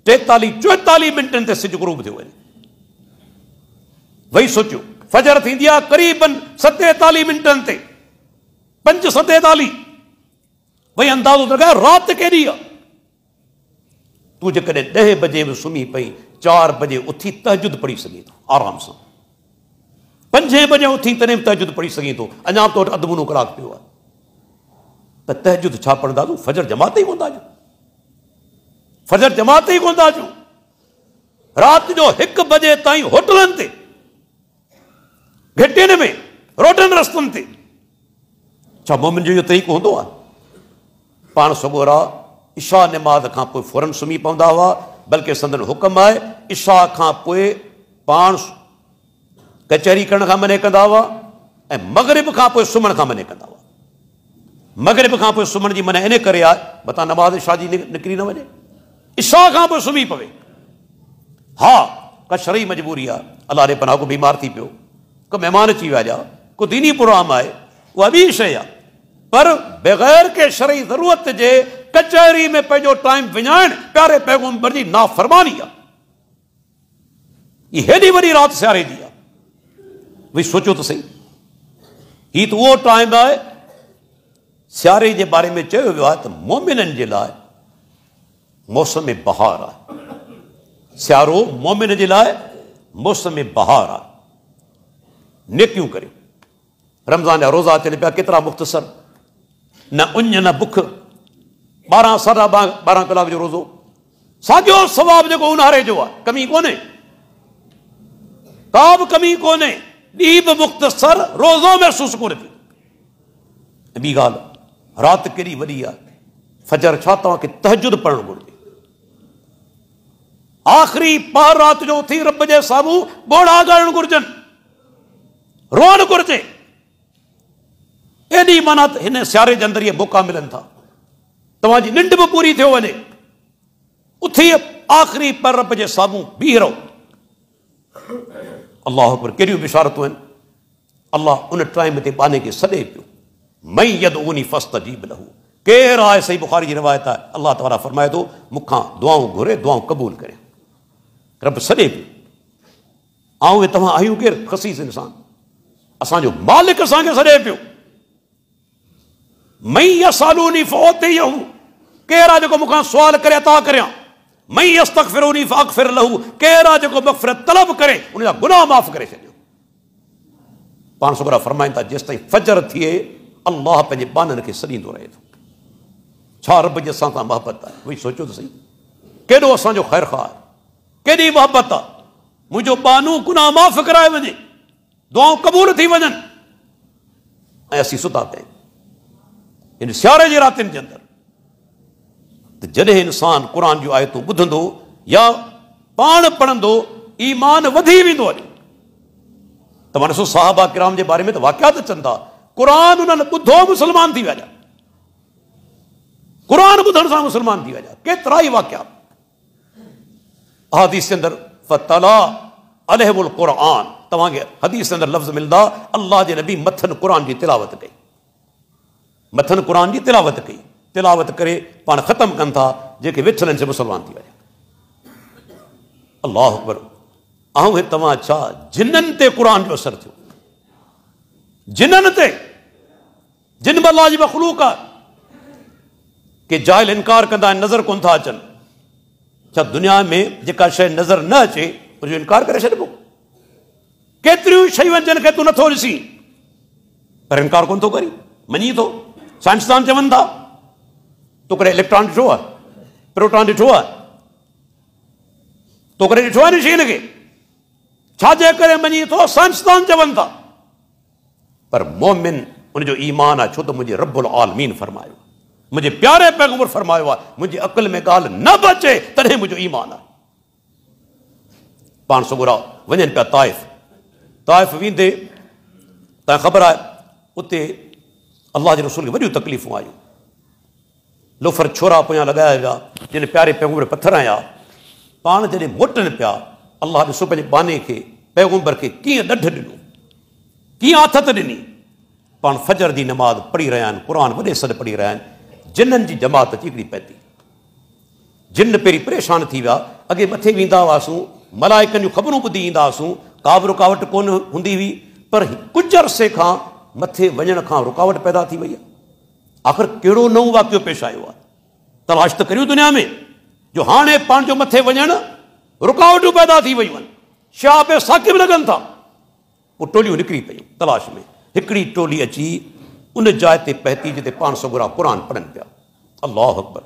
43-44 मिंटनि ते सिज ग़ुरूब थियो वञे। वही सोचो फजर थींदी आहे क़रीबन 47 मिंटनि ते 5:47 वही अंदाज़ो लॻाए राति केॾी आहे। तूं जेकॾहिं 10 बजे बि सुम्ही पई 4 बजे उथी तहजुद पढ़ी सघे थो आराम सां, 5 बजे उथी तॾहिं बि तहजुद पढ़ी सघे थो, अञा तो वटि अधु मुनो कलाकु पियो आहे। त तहजुद छा पढ़ंदा तूं? फजर जमात ई कोन था अचूं, फजर जमात ई कोन था अचूं। राति जो 1 बजे ताईं होटलनि ते, घिटियुनि में, रोडनि रस्तनि ते। छा मोमिन जो इहो तरीक़ो हूंदो आहे? पाण सगोरा इशा नमाज़ खां पोइ फौरन सुम्ही पवंदा हुआ, बल्कि संदन हुकम आहे इशा खां पोइ पाण कचहरी करण खां मने कंदा हुआ ऐं मगरिब खां पोइ सुम्हण खां मने कंदा हुआ। मगरिब खां पोइ सुम्हण जी मने इन करे आहे मतां नमाज़ इशा जी निकिरी न वञे, इशा खां पोइ सुम्ही पवे। हा का शरई मजबूरी आहे, अलाह ॾे पनाह को बीमार थी पियो, को महिमान अची विया, को दीनी प्रोग्राम आहे, उहा ॿी शइ आहे, पर बग़ैर के शरई ज़रूरत जे कचहरी में पंहिंजो टाइम विञाइण प्यारे पैगंबर जी नाफ़रमानी आहे। ही हेॾी वॾी राति सियारे जी आहे। भई सोचो त सही, ही त उहो टाइम आहे सियारे जे बारे में चयो वियो आहे त मोमिननि जे लाइ मौसम बहार आहे। सियारो मोमिन जे लाइ मौसम बहार आहे। नेकियूं करियो, रमज़ान जा रोज़ा अचनि पिया केतिरा मुख़्तसर, न उञ न बुख, 12 साढा 12 कलाक जो रोज़ो, साॻियो सवाब जेको उन्हारे जो आहे, कमी कोन्हे, का बि कमी कोन्हे, ॾींहुं बि मुख़्तसर रोज़ो महसूस कोन्हे थी। ॿी ॻाल्हि, राति केॾी वॾी आहे, फजर छा तव्हांखे तहजुद पढ़णु घुरिजे। आख़िरी पहर राति जो उथी रब जे साम्हूं ॿोड़ा ॻाइणु घुरिजनि, रोअणु घुरिजे। एॾी माना त हिन सियारे जे अंदरि इहे मौक़ा मिलनि था, तव्हांजी निंड बि पूरी थियो वञे, उथी आख़िरी पहर रब जे साम्हूं बीह रहो। अल्लाह अकबर, केॾियूं बिशारतूं आहिनि। अल्लाह उन टाइम ते बाने खे सॾे पियो, मई यदऊनी फस्तजीब लहू। केरु आहे? सही बुखारी जी रिवायत आहे, अल्लाह ताला फरमाए थो मूंखां दुआऊं घुरे, दुआऊं क़बूल करे। रब सॾे पियो, ऐं तव्हां आहियूं केरु? ख़सीस इंसान, असांजो मालिक असांखे सॾे पियो। मई यसालूनी फओतियहू, केरु आहे जेको मूंखां सुवाल करे अता करियां। मई यस्तगफिरूनी फअगफिर लहू, केरु आहे जेको मग़फ़िरत तलब करे उनजा गुनाह माफ़ करे छॾियो। पाण सुगरा फरमाइनि था जेसि ताईं फजर थिए अल्लाह पंहिंजे बाननि खे सॾींदो रहे थो। छा रब जी असां सां मोहबत आहे? भई सोचो त सही, केॾो असांजो ख़ैर ख़्वाह आहे, केॾी मोहबत आहे। मुंहिंजो बानू गुनाह माफ़ कराए वञे, दुआऊं क़बूल थी वञनि, ऐं असीं सुता पिया आहियूं इन सियारे जी रातिनि जे अंदरि। त जॾहिं इंसान क़ुर जूं आयतूं ॿुधंदो या पाण पढ़ंदो, ईमान वधी वेंदो आहे। तव्हां ॾिसो सहाबा किराम जे बारे में त वाक़ियात अचनि था, क़ुर उन्हनि ॿुधो मुस्लमान थी विया, क़ुर ॿुधण सां मुस्लमान थी विया। केतिरा ई वाक़िया हदीस जे अंदरि फतला अलैहिमुल क़ुरआन, तव्हांखे हदीस जे अंदरि लफ़्ज़ मिलंदा अल्लाह जे नबी मथनि क़ुर जी तिलावत कई, मथनि क़ुर जी तिलावत कई। तिलावत करे पाण ख़तमु कनि था, जेके वेठलनि से मुस्लमान थी विया। अल्लाह अकबर। ऐं हे तव्हां छा जिन्ननि ते क़ुर जो असरु थियो? जिन्ननि ते, जिन बि अल्लाह जी मख़लूक आहे, के जाहिल इनकार कंदा आहिनि, नज़र कोन था अचनि। छा दुनिया में जेका शइ नज़र न अचे उनजो इनकार करे छॾिबो? केतिरियूं शयूं आहिनि जिन खे तूं नथो ॾिसी, पर इनकार कोन थो करी, मञी थो। साइंसदान चवनि था तो कॾहिं इलेक्ट्रॉन ॾिठो आहे, प्रोटॉन ॾिठो आहे, तो कॾहिं ॾिठो आहे न शइ खे? छाजे करे मञी थो? साइंसदान चवनि था। पर मोमिन उनजो ईमान आहे, छो त मुंहिंजे रब्बुल आलमीन फरमायो, मुंहिंजे प्यारे पैगंबर फरमायो आहे, मुंहिंजी अक़ल में ॻाल्हि न बि अचे तॾहिं मुंहिंजो ईमान आहे। पाण सुगुरा वञनि पिया ताइफ़, ताइफ़ वेंदे तव्हां ख़बर आहे उते अल्लाह जे रसूल खे वॾियूं तकलीफ़ूं आयूं। लोफर छोरा पोयां लॻाया विया, जिन प्यारे पैगंबर पथर आया। पाण जॾहिं मोटनि पिया, अल्लाह ॾिसो पंहिंजे बाने खे, पैगंबर खे कीअं ॾढ ॾिनो, कीअं आथत ॾिनी। पाण फजर जी नमाज़ पढ़ी रहिया आहिनि, क़ुर वॾे सॾ पढ़ी रहिया आहिनि, जिन्हनि जी जमात अची हिकिड़ी पए थी। जिन पहिरीं परेशान थी विया, अॻे मथे वेंदा हुआसीं, मलाइकनि जूं ख़बरूं ॿुधी ईंदा हुआसीं, का बि रुकावट कोन हूंदी हुई, पर कुझु अरसे खां मथे वञण खां रुकावट पैदा थी वई आहे। आख़िर कहिड़ो नओं वाक़ियो पेश आयो आहे? तलाश त करियूं दुनिया में जो हाणे पाण जो मथे वञण रुकावटूं पैदा थी वयूं आहिनि, शाब साकिब लॻनि था। पोइ टोलियूं निकिरी पयूं तलाश में। हिकिड़ी टोली अची उन जाइ ते पहुती जिते पाण सगुरा क़ुर पढ़नि पिया। अल्लाह अकबर,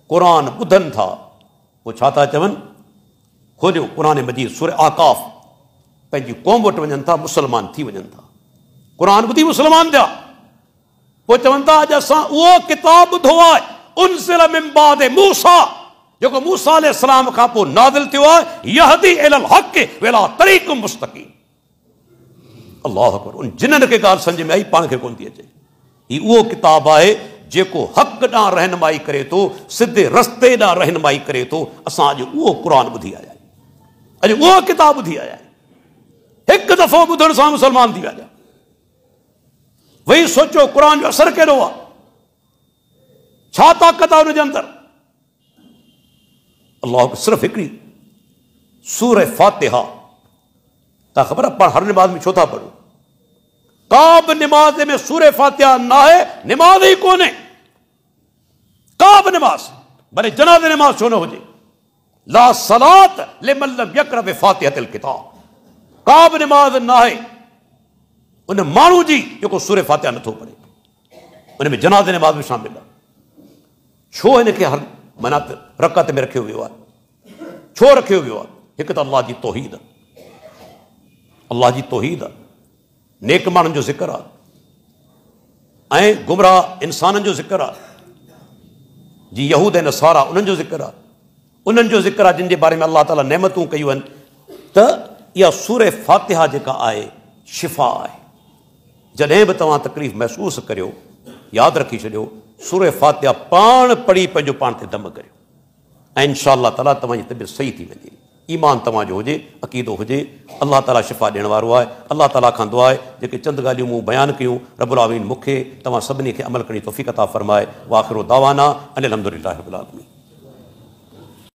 क़ुर ॿुधनि था। पोइ छा था चवनि? खोलियो क़ुर मजीद सूरह आकाफ़, पंहिंजी क़ौम वटि वञनि था, मुस्लमान थी वञनि था। क़ुर ॿुधी मुस्लमान थिया। पोइ चवनि था अॼु असां उहो किताब ॿुधो आहे उनज़िल मिन बाद मूसा, जेको मूसा अलैहिस्सलाम खां पोइ नाज़िल थियो आहे, यहदी इलल हक़ वला तरीक़ मुस्तक़ीम। अल्लाह अकबर, उन जिन्हनि खे ॻाल्हि सम्झ में आई, पाण खे कोन थी अचे। ही उहो किताब आहे जेको हक़ ॾांहुं रहनुमाई करे थो, सिधे रस्ते ॾांहुं रहनुमाई करे थो। असां अॼु उहो क़ुर ॿुधी आया आहियूं, अॼु उहो किताब ॿुधी आया आहियूं। हिकु दफ़ो ॿुधण सां मुस्लमान थी विया। वही सोचो क़ुर जो असर कहिड़ो आहे, छा ताक़त आहे हुनजे अंदरि। अल्लाह, सिर्फ़ु हिकिड़ी सूरह फातिहा, तव्हां ख़बर आहे पाण हर निमाज़ में छो था पढ़ूं? का बि निमाज़ में सूरह फातिहा न आहे, निमाज़ ई कोन्हे। का बि निमाज़, भले जनाज़े निमाज़ छो न हुजे, ला सलात लिमन लम यक़रा बिफ़ातिहतिल किताब। का बि निमाज़ न आहे उन माण्हू जी जेको सूरह फातिहा नथो पढ़े। उन में जनाज़े निमाज़ में शामिल आहे। छो हिनखे हर माना रकत में रखियो वियो आहे? छो रखियो वियो आहे? हिकु त अल्लाह जी तौहीद, अल्लाह जी तौहीद आहे, नेक माण्हुनि जो ज़िक्र आहे, ऐं गुमराह इंसाननि जो ज़िक्र आहे। जी यहूद ऐं नसारा उन्हनि जो ज़िक्र आहे, उन्हनि जो ज़िक्र आहे जिन जे बारे में अल्लाह ताला नेमतूं कयूं आहिनि। त इहा सूरह फातिहा जेका आहे शिफ़ा आहे। जॾहिं बि तव्हां तकलीफ़ महसूसु करियो, यादि रखी छॾियो, सूरह फातिहा पाण पढ़ी पंहिंजो पाण ते दम करियो, ऐं इंशा अल्लाह ताला तव्हांजी तबियत सही थी वेंदी। ईमान तव्हांजो हुजे, अक़ीदो हुजे, अल्लाह ताला शिफ़ा ॾियण वारो आहे। अल्लाह ताला खां दुआ आहे जेके चंद ॻाल्हियूं मूं बयानु कयूं, रब्बुल आलमीन मूंखे तव्हां सभिनी खे अमल करण जी तौफ़ीक़ अता फ़रमाए। व आख़िरु दावाना अनिल हम्दुलिल्लाहि रब्बिल आलमीन।